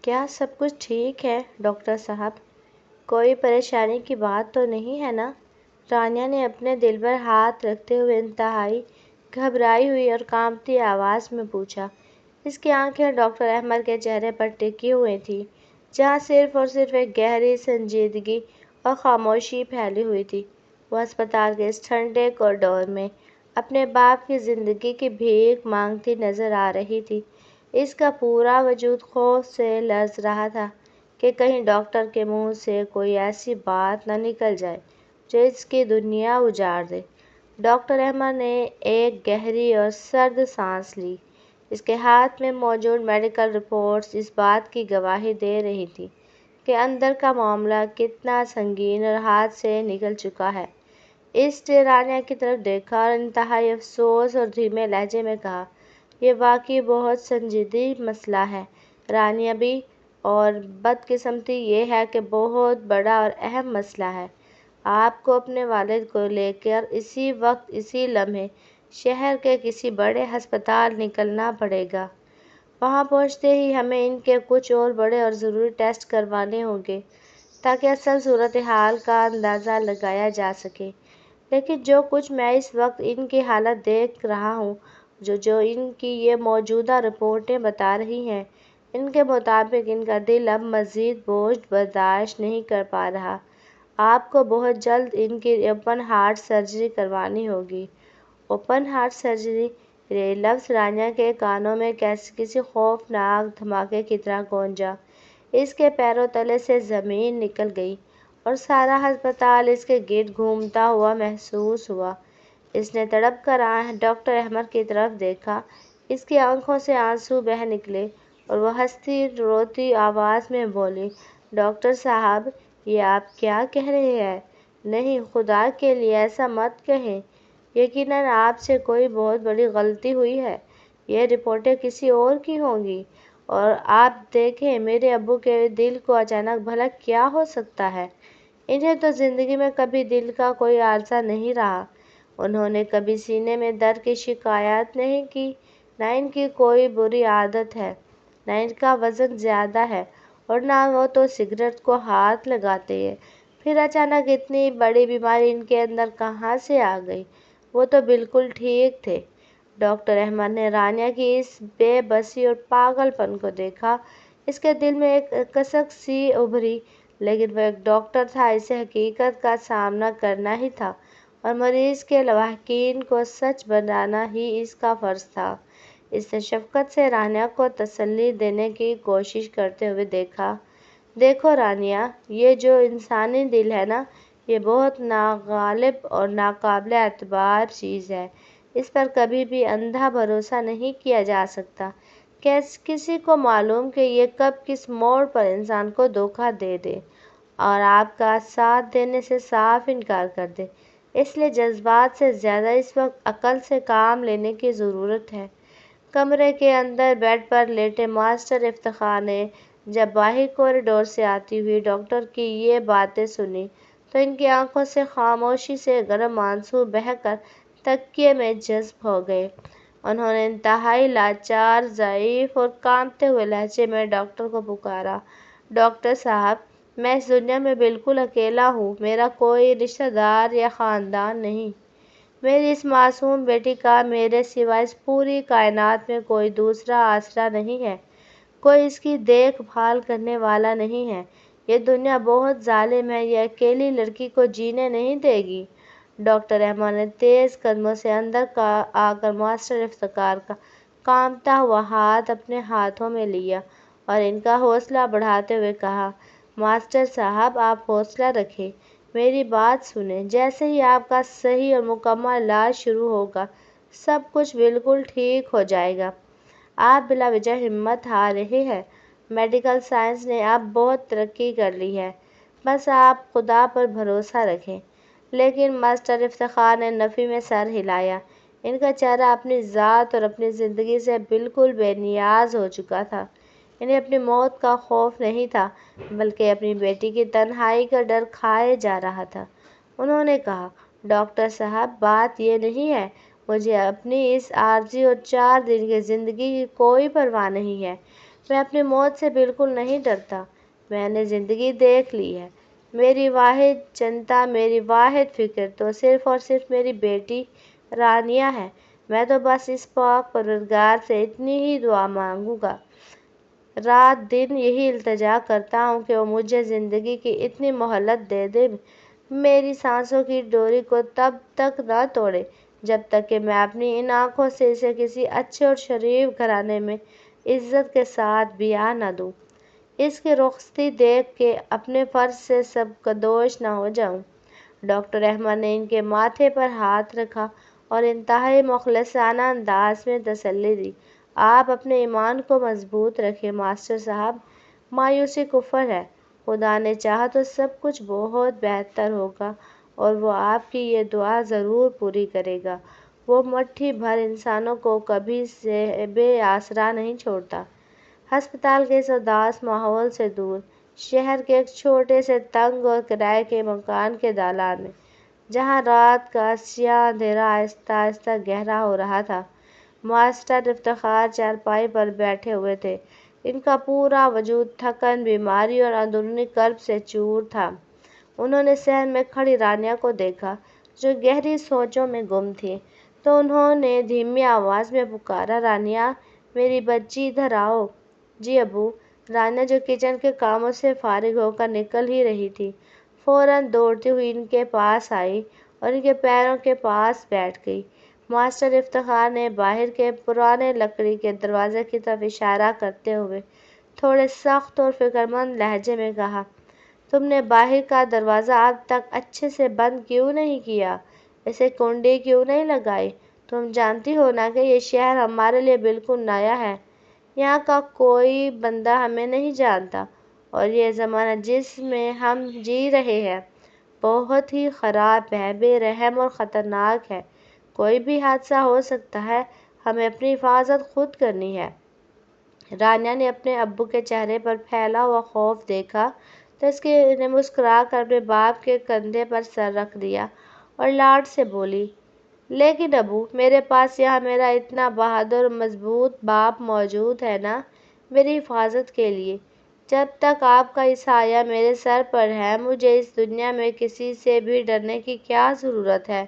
کیا سب کچھ ٹھیک ہے ڈاکٹر صاحب؟ کوئی پریشانی کی بات تو نہیں ہے نا؟ رانیہ نے اپنے دل پر ہاتھ رکھتے ہوئے انتہائی گھبرائی ہوئی اور کانپتی آواز میں پوچھا۔ اس کی آنکھیں ڈاکٹر احمد کے چہرے پر ٹکی ہوئی تھیں، جہاں صرف اور صرف ایک گہری سنجیدگی اور خاموشی پھیلی ہوئی تھی۔ وہ ہسپتال کے اس ٹھنڈے کوریڈور میں اپنے باپ کی زندگی کی بھیک مانگتی نظر آ رہی تھی۔ اس کا پورا وجود خوف سے لرز رہا تھا کہ کہیں ڈاکٹر کے منہ سے کوئی ایسی بات نہ نکل جائے جو اس کی دنیا اجاڑ دے۔ ڈاکٹر احمد نے ایک گہری اور سرد سانس لی۔ اس کے ہاتھ میں موجود میڈیکل رپورٹس اس بات کی گواہی دے رہی تھیں کہ اندر کا معاملہ کتنا سنگین اور ہاتھ سے نکل چکا ہے۔ اس نے رانیہ کی طرف دیکھا اور انتہائی افسوس اور دھیمے لہجے میں کہا، یہ واقعی بہت سنجیدہ مسئلہ ہے رانیہ بی، اور بدقسمتی یہ ہے کہ بہت بڑا اور اہم مسئلہ ہے۔ آپ کو اپنے والد کو لے کر اسی وقت اسی لمحے شہر کے کسی بڑے ہسپتال نکلنا پڑے گا۔ وہاں پہنچتے ہی ہمیں ان کے کچھ اور بڑے اور ضروری ٹیسٹ کروانے ہوں گے تاکہ اصل صورتحال کا اندازہ لگایا جا سکے۔ لیکن جو کچھ میں اس وقت ان کی حالت دیکھ رہا ہوں، جو ان کی یہ موجودہ رپورٹیں بتا رہی ہیں، ان کے مطابق ان کا دل اب مزید بوجھ برداشت نہیں کر پا رہا۔ آپ کو بہت جلد ان کی اوپن ہارٹ سرجری کروانی ہوگی۔ Open heart surgery? یہ لفظ رانیہ کے کانوں میں کسی خوفناک دھماکے کی طرح گونجا۔ اس کے پیروں تلے سے زمین نکل گئی اور سارا ہسپتال اس کے گرد گھومتا ہوا محسوس ہوا۔ اس نے تڑپ کر ڈاکٹر احمد کی طرف دیکھا۔ اس کی آنکھوں سے آنسو بہہ نکلے اور وہ ہنستی روتی آواز میں بولی، ڈاکٹر صاحب، یہ آپ کیا کہہ رہے ہیں؟ نہیں، خدا کے لیے ایسا مت کہیں۔ یقیناً آپ سے کوئی بہت بڑی غلطی ہوئی ہے۔ یہ رپورٹیں کسی اور کی ہوں گی۔ اور آپ دیکھیں میرے ابو کے دل کو اچانک بھلا کیا ہو سکتا ہے؟ انہیں تو زندگی میں کبھی دل کا کوئی عارضہ نہیں رہا۔ انہوں نے کبھی سینے میں درد کی شکایت نہیں کی، نہ ان کی کوئی بری عادت ہے، نہ ان کا وزن زیادہ ہے، اور نہ وہ تو سگریٹ کو ہاتھ لگاتے ہیں۔ پھر اچانک اتنی بڑی بیماری ان کے اندر کہاں سے آ گئی؟ وہ تو بالکل ٹھیک تھے۔ ڈاکٹر احمد نے رانیہ کی اس بے بسی اور پاگل پن کو دیکھا۔ اس کے دل میں ایک کسک سی ابھری، لیکن وہ ایک ڈاکٹر تھا، اسے حقیقت کا سامنا کرنا ہی تھا اور مریض کے لواحقین کو سچ بتانا ہی اس کا فرض تھا۔ اس نے شفقت سے رانیہ کو تسلی دینے کی کوشش کرتے ہوئے دیکھا، دیکھو رانیہ، یہ جو انسانی دل ہے نا، یہ بہت ناغالب اور ناقابل اعتبار چیز ہے۔ اس پر کبھی بھی اندھا بھروسہ نہیں کیا جا سکتا۔ کسی کو معلوم کہ یہ کب کس موڑ پر انسان کو دھوکہ دے دے اور آپ کا ساتھ دینے سے صاف انکار کر دے۔ اس لیے جذبات سے زیادہ اس وقت عقل سے کام لینے کی ضرورت ہے۔ کمرے کے اندر بیڈ پر لیٹے ماسٹر افتخار نے جب باہر کوریڈور سے آتی ہوئی ڈاکٹر کی یہ باتیں سنی تو ان کی آنکھوں سے خاموشی سے گرم آنسو بہہ کر تکیے میں جذب ہو گئے۔ انہوں نے انتہائی لاچار، ضعیف اور کانپتے ہوئے لہجے میں ڈاکٹر کو پکارا، ڈاکٹر صاحب، میں اس دنیا میں بالکل اکیلا ہوں۔ میرا کوئی رشتہ دار یا خاندان نہیں۔ میری اس معصوم بیٹی کا میرے سوا اس پوری کائنات میں کوئی دوسرا آسرا نہیں ہے، کوئی اس کی دیکھ بھال کرنے والا نہیں ہے۔ یہ دنیا بہت ظالم ہے، یہ اکیلی لڑکی کو جینے نہیں دے گی۔ ڈاکٹر احمد نے تیز قدموں سے اندر آ کر ماسٹر افتخار کا کانپتا ہوا ہاتھ اپنے ہاتھوں میں لیا اور ان کا حوصلہ بڑھاتے ہوئے کہا، ماسٹر صاحب، آپ حوصلہ رکھیں، میری بات سنیں۔ جیسے ہی آپ کا صحیح اور مکمل علاج شروع ہوگا، سب کچھ بالکل ٹھیک ہو جائے گا۔ آپ بلا وجہ ہمت ہار رہے ہیں۔ میڈیکل سائنس نے اب بہت ترقی کر لی ہے، بس آپ خدا پر بھروسہ رکھیں۔ لیکن ماسٹر افتخار نے نفی میں سر ہلایا۔ ان کا چہرہ اپنی ذات اور اپنی زندگی سے بالکل بے نیاز ہو چکا تھا۔ انہیں اپنی موت کا خوف نہیں تھا، بلکہ اپنی بیٹی کی تنہائی کا ڈر کھائے جا رہا تھا۔ انہوں نے کہا، ڈاکٹر صاحب، بات یہ نہیں ہے، مجھے اپنی اس عارضی اور 4 دن کی زندگی کی کوئی پرواہ نہیں ہے۔ میں اپنی موت سے بالکل نہیں ڈرتا۔ میں نے زندگی دیکھ لی ہے۔ میری واحد چنتا، میری واحد فکر تو صرف اور صرف میری بیٹی رانیہ ہے۔ میں تو بس اس پاک پروردگار سے اتنی ہی دعا مانگوں گا، رات دن یہی التجا کرتا ہوں کہ وہ مجھے زندگی کی اتنی مہلت دے دے، میری سانسوں کی ڈوری کو تب تک نہ توڑے جب تک کہ میں اپنی ان آنکھوں سے اسے کسی اچھے اور شریف گھرانے میں عزت کے ساتھ بیاہ نہ دوں، اس کی رخصتی دیکھ کے اپنے فرض سے سبکدوش نہ ہو جاؤں۔ ڈاکٹر احمد نے ان کے ماتھے پر ہاتھ رکھا اور انتہائی مخلصانہ انداز میں تسلی دی۔ آپ اپنے ایمان کو مضبوط رکھیں ماسٹر صاحب، مایوسی کفر ہے، خدا نے چاہا تو سب کچھ بہت بہتر ہوگا اور وہ آپ کی یہ دعا ضرور پوری کرے گا۔ وہ مٹھی بھر انسانوں کو کبھی بے آسرا نہیں چھوڑتا۔ ہسپتال کے اس اداس ماحول سے دور، شہر کے ایک چھوٹے سے تنگ اور کرائے کے مکان کے دالان میں، جہاں رات کا سیاہ اندھیرا آہستہ آہستہ گہرا ہو رہا تھا، ماسٹر افتخار چارپائی پر بیٹھے ہوئے تھے۔ ان کا پورا وجود تھکن، بیماری اور اندرونی کرب سے چور تھا۔ انہوں نے صحن میں کھڑی رانیہ کو دیکھا جو گہری سوچوں میں گم تھی، تو انہوں نے دھیمی آواز میں پکارا، رانیہ میری بچی ادھر آؤ۔ جی ابو۔ رانیہ جو کچن کے کاموں سے فارغ ہو کر نکل ہی رہی تھی، فوراً دوڑتی ہوئی ان کے پاس آئی اور ان کے پیروں کے پاس بیٹھ گئی۔ ماسٹر افتخار نے باہر کے پرانے لکڑی کے دروازے کی طرف اشارہ کرتے ہوئے تھوڑے سخت اور فکرمند لہجے میں کہا، تم نے باہر کا دروازہ اب تک اچھے سے بند کیوں نہیں کیا؟ اسے کنڈی کیوں نہیں لگائی؟ تم جانتی ہو نا کہ یہ شہر ہمارے لیے بالکل نیا ہے، یہاں کا کوئی بندہ ہمیں نہیں جانتا، اور یہ زمانہ جس میں ہم جی رہے ہیں بہت ہی خراب ہے، بے رحم اور خطرناک ہے، کوئی بھی حادثہ ہو سکتا ہے، ہمیں اپنی حفاظت خود کرنی ہے۔ رانیہ نے اپنے ابو کے چہرے پر پھیلا ہوا خوف دیکھا تو نے مسکرا کر اپنے باپ کے کندھے پر سر رکھ دیا اور لاڈ سے بولی، لیکن ابو، میرے پاس یہاں میرا اتنا بہادر اور مضبوط باپ موجود ہے نا، میری حفاظت کے لیے۔ جب تک آپ کا یہ سایہ میرے سر پر ہے، مجھے اس دنیا میں کسی سے بھی ڈرنے کی کیا ضرورت ہے؟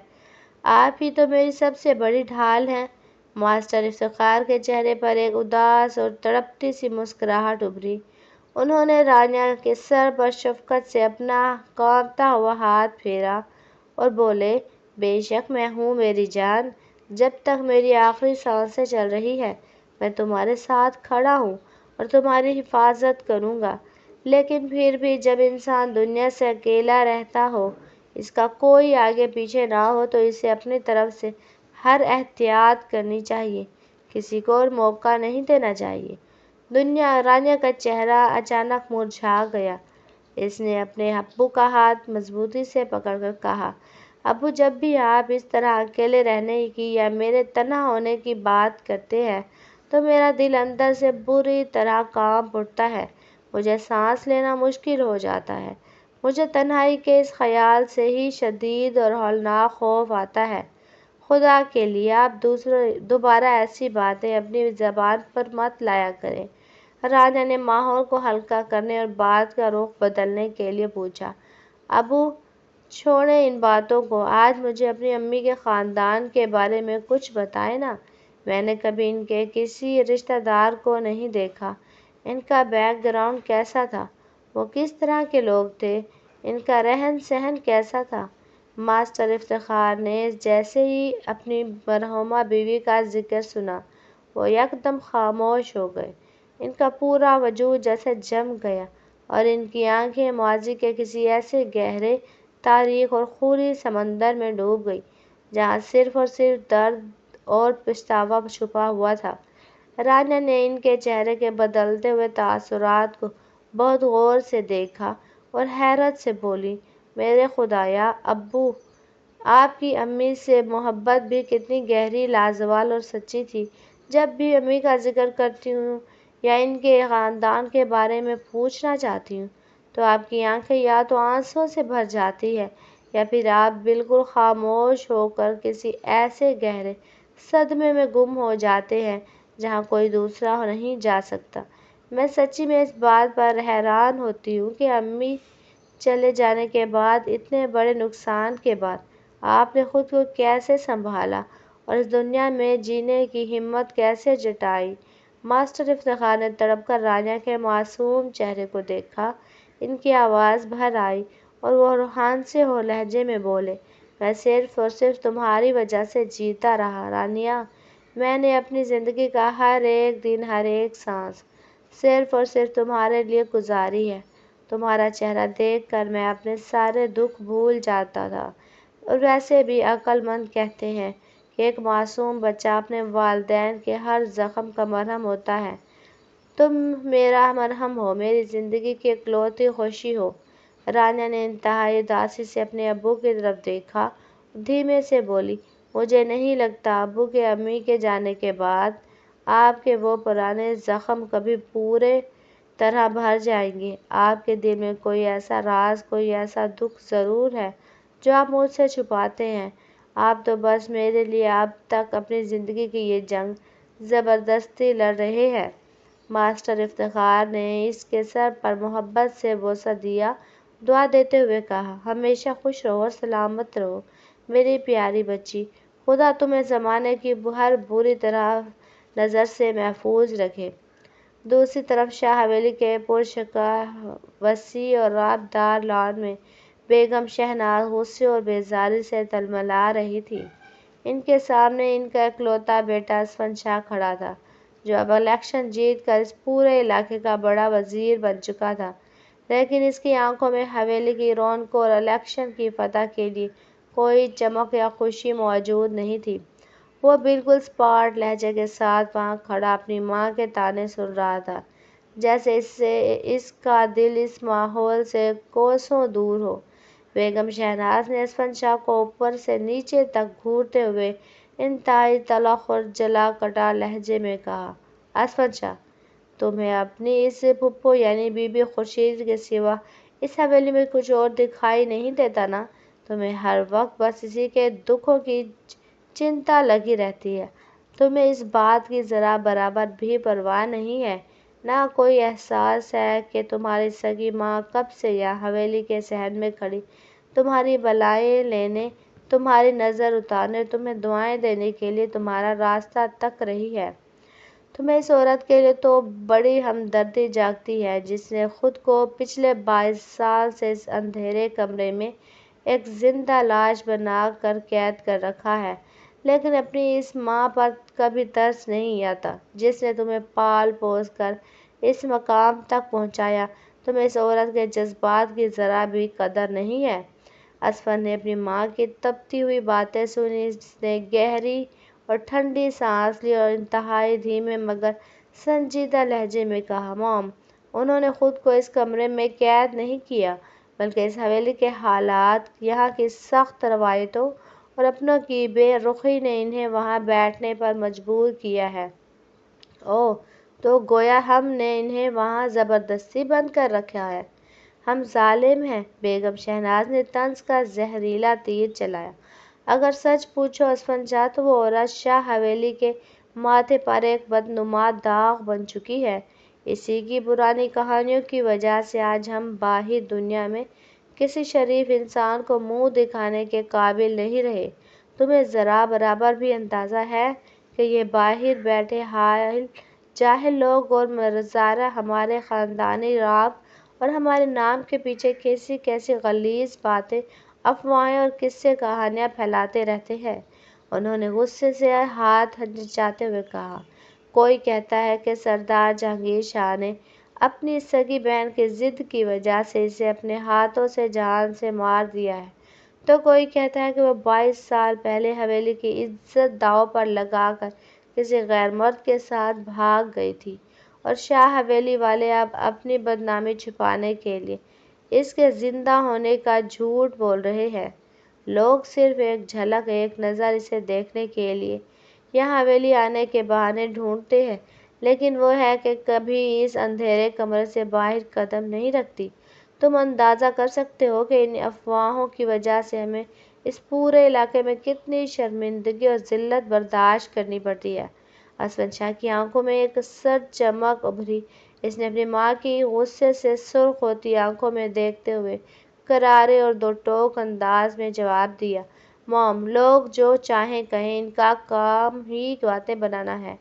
آپ ہی تو میری سب سے بڑی ڈھال ہیں۔ ماسٹر افتخار کے چہرے پر ایک اداس اور تڑپتی سی مسکراہٹ ابھری۔ انہوں نے رانیہ کے سر پر شفقت سے اپنا کانپتا ہوا ہاتھ پھیرا اور بولے، بے شک میں ہوں میری جان، جب تک میری آخری سانسیں چل رہی ہیں میں تمہارے ساتھ کھڑا ہوں اور تمہاری حفاظت کروں گا، لیکن پھر بھی جب انسان دنیا سے اکیلا رہتا ہو، اس کا کوئی آگے پیچھے نہ ہو، تو اسے اپنی طرف سے ہر احتیاط کرنی چاہیے، کسی کو اور موقع نہیں دینا چاہیے۔ رانیہ کا چہرہ اچانک مرجھا گیا۔ اس نے اپنے ابو کا ہاتھ مضبوطی سے پکڑ کر کہا، ابو، جب بھی آپ اس طرح اکیلے رہنے کی یا میرے تنہا ہونے کی بات کرتے ہیں تو میرا دل اندر سے بری طرح کانپ اٹھتا ہے، مجھے سانس لینا مشکل ہو جاتا ہے، مجھے تنہائی کے اس خیال سے ہی شدید اور ہولناک خوف آتا ہے۔ خدا کے لیے آپ دوبارہ ایسی باتیں اپنی زبان پر مت لایا کریں۔ رانیہ نے ماحول کو ہلکا کرنے اور بات کا رخ بدلنے کے لیے پوچھا، ابو چھوڑیں ان باتوں کو، آج مجھے اپنی امی کے خاندان کے بارے میں کچھ بتائیں نا، میں نے کبھی ان کے کسی رشتہ دار کو نہیں دیکھا، ان کا بیک گراؤنڈ کیسا تھا، وہ کس طرح کے لوگ تھے، ان کا رہن سہن کیسا تھا؟ ماسٹر افتخار نے جیسے ہی اپنی مرحومہ بیوی کا ذکر سنا، وہ یکدم خاموش ہو گئے، ان کا پورا وجود جیسے جم گیا اور ان کی آنکھیں ماضی کے کسی ایسے گہرے، تاریک اور خونی سمندر میں ڈوب گئی جہاں صرف اور صرف درد اور پچھتاوا چھپا ہوا تھا۔ رانیہ نے ان کے چہرے کے بدلتے ہوئے تاثرات کو بہت غور سے دیکھا اور حیرت سے بولی، میرے خدایا، ابو، آپ کی امی سے محبت بھی کتنی گہری، لازوال اور سچی تھی۔ جب بھی امی کا ذکر کرتی ہوں یا ان کے خاندان کے بارے میں پوچھنا چاہتی ہوں تو آپ کی آنکھیں یا تو آنسوؤں سے بھر جاتی ہیں یا پھر آپ بالکل خاموش ہو کر کسی ایسے گہرے صدمے میں گم ہو جاتے ہیں جہاں کوئی دوسرا نہیں جا سکتا۔ میں سچی میں اس بات پر حیران ہوتی ہوں کہ امی چلے جانے کے بعد، اتنے بڑے نقصان کے بعد، آپ نے خود کو کیسے سنبھالا اور اس دنیا میں جینے کی ہمت کیسے جٹائی۔ ماسٹر افتخار نے تڑپ کر رانیہ کے معصوم چہرے کو دیکھا۔ ان کی آواز بھر آئی اور وہ روحان سے ہو لہجے میں بولے، میں صرف اور صرف تمہاری وجہ سے جیتا رہا رانیہ۔ میں نے اپنی زندگی کا ہر ایک دن، ہر ایک سانس صرف اور صرف تمہارے لیے گزاری ہے۔ تمہارا چہرہ دیکھ کر میں اپنے سارے دکھ بھول جاتا تھا۔ اور ویسے بھی عقل مند کہتے ہیں کہ ایک معصوم بچہ اپنے والدین کے ہر زخم کا مرہم ہوتا ہے۔ تم میرا مرہم ہو، میری زندگی کی اکلوتی خوشی ہو۔ رانیہ نے انتہائی اداسی سے اپنے ابو کی طرف دیکھا اور دھیمے سے بولی، مجھے نہیں لگتا ابو کہ امی کے جانے کے بعد آپ کے وہ پرانے زخم کبھی پورے طرح بھر جائیں گے۔ آپ کے دل میں کوئی ایسا راز، کوئی ایسا دکھ ضرور ہے جو آپ مجھ سے چھپاتے ہیں۔ آپ تو بس میرے لیے اب تک اپنی زندگی کی یہ جنگ زبردستی لڑ رہے ہیں۔ ماسٹر افتخار نے اس کے سر پر محبت سے بوسہ دیا، دعا دیتے ہوئے کہا، ہمیشہ خوش رہو اور سلامت رہو میری پیاری بچی۔ خدا تمہیں زمانے کی ہر بری نظر سے محفوظ رکھے۔ دوسری طرف شاہ حویلی کے پرشکوہ وسیع اور رعبدار لان میں بیگم شہناز غصے اور بیزاری سے تلملا رہی تھی۔ ان کے سامنے ان کا اکلوتا بیٹا اسفند شاہ کھڑا تھا، جو اب الیکشن جیت کر اس پورے علاقے کا بڑا وزیر بن چکا تھا، لیکن اس کی آنکھوں میں حویلی کی رونقوں اور الیکشن کی فتح کے لیے کوئی چمک یا خوشی موجود نہیں تھی۔ وہ بالکل اسپاٹ لہجے کے ساتھ وہاں کھڑا اپنی ماں کے طعنے سن رہا تھا، جیسے اس کا دل اس ماحول سے کوسوں دور ہو۔ بیگم شہناز نے اسفند شاہ کو اوپر سے نیچے تک گھورتے ہوئے انتہائی تلخ اور جلا کٹا لہجے میں کہا، اسفند شاہ، تمہیں اپنی اس پھپھو یعنی بی بی خورشید کے سوا اس حویلی میں کچھ اور دکھائی نہیں دیتا نا؟ تمہیں ہر وقت بس اسی کے دکھوں کی چنتا لگی رہتی ہے۔ تمہیں اس بات کی ذرا برابر بھی پرواہ نہیں ہے، نہ کوئی احساس ہے کہ تمہاری سگی ماں کب سے یہاں حویلی کے صحن میں کھڑی تمہاری بلائیں لینے، تمہاری نظر اتارنے اور تمہیں دعائیں دینے کے لیے تمہارا راستہ تک رہی ہے۔ تمہیں اس عورت کے لیے تو بڑی ہمدردی جاگتی ہے جس نے خود کو پچھلے 22 سال سے اس اندھیرے کمرے میں ایک زندہ لاش بنا کر قید کر رکھا ہے، لیکن اپنی اس ماں پر کبھی ترس نہیں آتا جس نے تمہیں پال پوس کر اس مقام تک پہنچایا۔ تمہیں اس عورت کے جذبات کی ذرا بھی قدر نہیں ہے۔ اسفند نے اپنی ماں کی تپتی ہوئی باتیں سنی۔ اس نے گہری اور ٹھنڈی سانس لی اور انتہائی دھیمے مگر سنجیدہ لہجے میں کہا، موم، انہوں نے خود کو اس کمرے میں قید نہیں کیا، بلکہ اس حویلی کے حالات، یہاں کی سخت روایتوں اور اپنوں کی بے رخی نے انہیں وہاں بیٹھنے پر مجبور کیا ہے۔ اوہ، تو گویا ہم نے انہیں وہاں زبردستی بند کر رکھا ہے۔ ہم ظالم ہیں۔ بیگم شہناز نے طنز کا زہریلا تیر چلایا۔ اگر سچ پوچھو اسفند شاہ، تو وہ عورت شاہ حویلی کے ماتھے پر ایک بدنما داغ بن چکی ہے۔ اسی کی پرانی کہانیوں کی وجہ سے آج ہم باہر دنیا میں کسی شریف انسان کو منہ دکھانے کے قابل نہیں رہے۔ تمہیں ذرا برابر بھی اندازہ ہے کہ یہ باہر بیٹھے حائل جاہل لوگ اور مرزارہ ہمارے خاندانی راگ اور ہمارے نام کے پیچھے کیسی کیسی غلیظ باتیں، افواہیں اور قصے کہانیاں پھیلاتے رہتے ہیں؟ انہوں نے غصے سے ہاتھ ہچکچاتے ہوئے کہا، کوئی کہتا ہے کہ سردار جہانگیر شاہ نے اپنی سگی بہن کی ضد کی وجہ سے اسے اپنے ہاتھوں سے جان سے مار دیا ہے، تو کوئی کہتا ہے کہ وہ 22 سال پہلے حویلی کی عزت داؤ پر لگا کر کسی غیر مرد کے ساتھ بھاگ گئی تھی، اور شاہ حویلی والے اب اپنی بدنامی چھپانے کے لیے اس کے زندہ ہونے کا جھوٹ بول رہے ہیں۔ لوگ صرف ایک جھلک، ایک نظر اسے دیکھنے کے لیے یہاں حویلی آنے کے بہانے ڈھونڈتے ہیں، لیکن وہ ہے کہ کبھی اس اندھیرے کمرے سے باہر قدم نہیں رکھتی۔ تم اندازہ کر سکتے ہو کہ ان افواہوں کی وجہ سے ہمیں اس پورے علاقے میں کتنی شرمندگی اور ذلت برداشت کرنی پڑتی ہے۔ اسفند شاہ کی آنکھوں میں ایک سرد چمک ابھری، اس نے اپنی ماں کی غصے سے سرخ ہوتی آنکھوں میں دیکھتے ہوئے کرارے اور دو ٹوک انداز میں جواب دیا، "مام، لوگ جو چاہیں کہیں، ان کا کام ہی باتیں بنانا ہے۔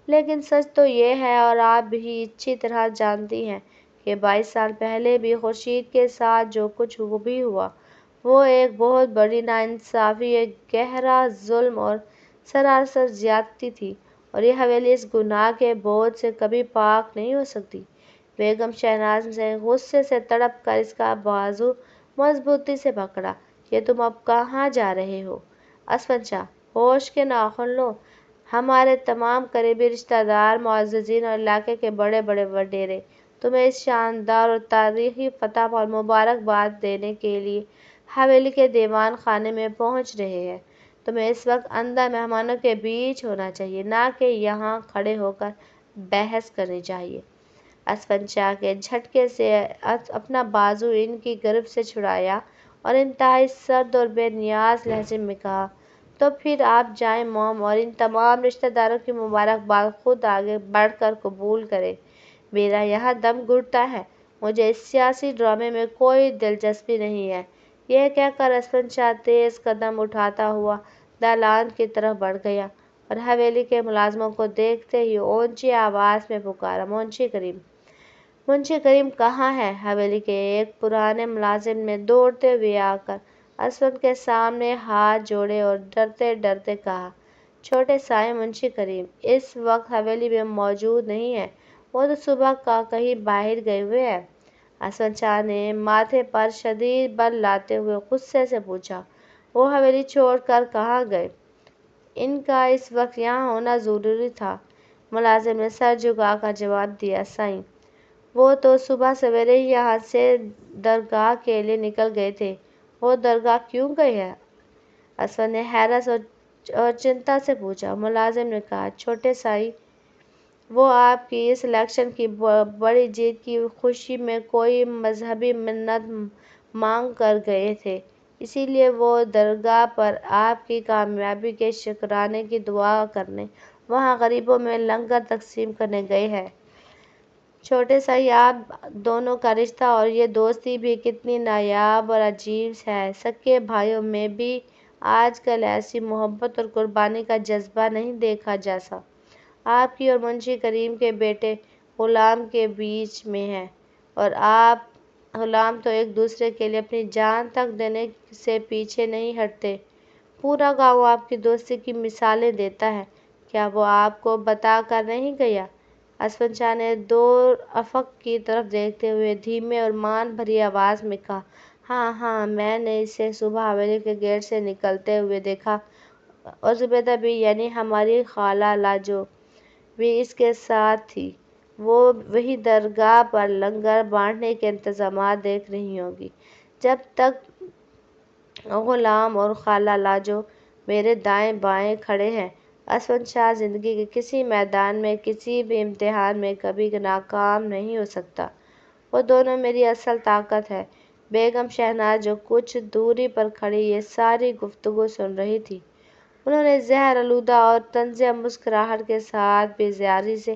لیکن سچ تو یہ ہے، اور آپ بھی اچھی طرح جانتی ہیں کہ 22 سال پہلے بھی خورشید کے ساتھ جو کچھ بھی ہوا، وہ ایک بہت بڑی ناانصافی، ایک گہرا ظلم اور سراسر زیادتی تھی، اور یہ حویلی اس گناہ کے بوجھ سے کبھی پاک نہیں ہو سکتی۔" بیگم شہناز نے غصے سے تڑپ کر اس کا بازو مضبوطی سے پکڑا۔ "یہ تم اب کہاں جا رہے ہو؟ اسفند شاہ، ہوش کے ناخن لو۔ ہمارے تمام قریبی رشتہ دار، معززین اور علاقے کے بڑے بڑے وڈیرے تمہیں اس شاندار اور تاریخی فتح پر مبارکباد دینے کے لیے حویلی کے دیوان خانے میں پہنچ رہے ہیں۔ تمہیں اس وقت اندر مہمانوں کے بیچ ہونا چاہیے، نہ کہ یہاں کھڑے ہو کر بحث کرنی چاہیے۔" اسفند شاہ کے جھٹکے سے اپنا بازو ان کی گرفت سے چھڑایا اور انتہائی سرد اور بے نیاز لہجے میں کہا، "تو پھر آپ جائیں مام، اور ان تمام رشتہ داروں کی مبارکباد خود آگے بڑھ کر قبول کریں۔ میرا یہاں دم گھٹتا ہے، مجھے اس سیاسی ڈرامے میں کوئی دلچسپی نہیں ہے۔" یہ کہہ کر اسفند شاہ تیز قدم اٹھاتا ہوا دالان کی طرف بڑھ گیا اور حویلی کے ملازموں کو دیکھتے ہی اونچی آواز میں پکارا، "منشی کریم! منشی کریم کہاں ہے؟" حویلی کے ایک پرانے ملازم نے دوڑتے ہوئے آ کر اسفند کے سامنے ہاتھ جوڑے اور ڈرتے ڈرتے کہا، "چھوٹے سائیں، منشی کریم اس وقت حویلی میں موجود نہیں ہیں، وہ تو صبح کا کہیں باہر گئے ہوئے ہیں۔" اسفند شاہ نے ماتھے پر شدید بل لاتے ہوئے غصے سے پوچھا، "وہ حویلی چھوڑ کر کہاں گئے؟ ان کا اس وقت یہاں ہونا ضروری تھا۔" ملازم نے سر جھکا کر جواب دیا، "سائیں، وہ تو صبح سویرے ہی یہاں سے درگاہ کے لیے نکل گئے تھے۔" "وہ درگاہ کیوں گئے ہیں؟" اسفند نے حیرت اور چنتا سے پوچھا۔ ملازم نے کہا، "چھوٹے سائیں، وہ آپ کی اس الیکشن کی بڑی جیت کی خوشی میں کوئی مذہبی منت مانگ کر گئے تھے، اسی لیے وہ درگاہ پر آپ کی کامیابی کے شکرانے کی دعا کرنے وہاں غریبوں میں لنگر تقسیم کرنے گئے ہیں۔" "چھوٹے سائیں، آپ دونوں کا رشتہ اور یہ دوستی بھی کتنی نایاب اور عجیب ہے۔ سگے بھائیوں میں بھی آج کل ایسی محبت اور قربانی کا جذبہ نہیں دیکھا جاتا۔ آپ کی اور منشی کریم کے بیٹے غلام کے بیچ میں ہے، اور آپ غلام تو ایک دوسرے کے لیے اپنی جان تک دینے سے پیچھے نہیں ہٹتے۔ پورا گاؤں آپ کی دوستی کی مثالیں دیتا ہے۔ کیا وہ آپ کو بتا کر نہیں گیا؟" اسفند شاہ نے دور افق کی طرف دیکھتے ہوئے دھیمے اور مان بھری آواز میں کہا، "ہاں ہاں، میں نے اسے صبح حویلی کے گیٹ سے نکلتے ہوئے دیکھا، اور زبیدہ بھی، یعنی ہماری خالہ لاجو بھی اس کے ساتھ تھی۔ وہ وہی درگاہ پر لنگر بانٹنے کے انتظامات دیکھ رہی ہوں گی۔ جب تک غلام اور خالہ لاجو میرے دائیں بائیں کھڑے ہیں، اسفند شاہ زندگی کے کسی میدان میں، کسی بھی امتحان میں کبھی ناکام نہیں ہو سکتا۔ وہ دونوں میری اصل طاقت ہیں۔" بیگم شہناز جو کچھ دوری پر کھڑی یہ ساری گفتگو سن رہی تھی، انہوں نے زہر آلودہ اور طنزیہ مسکراہٹ کے ساتھ بے زیاری سے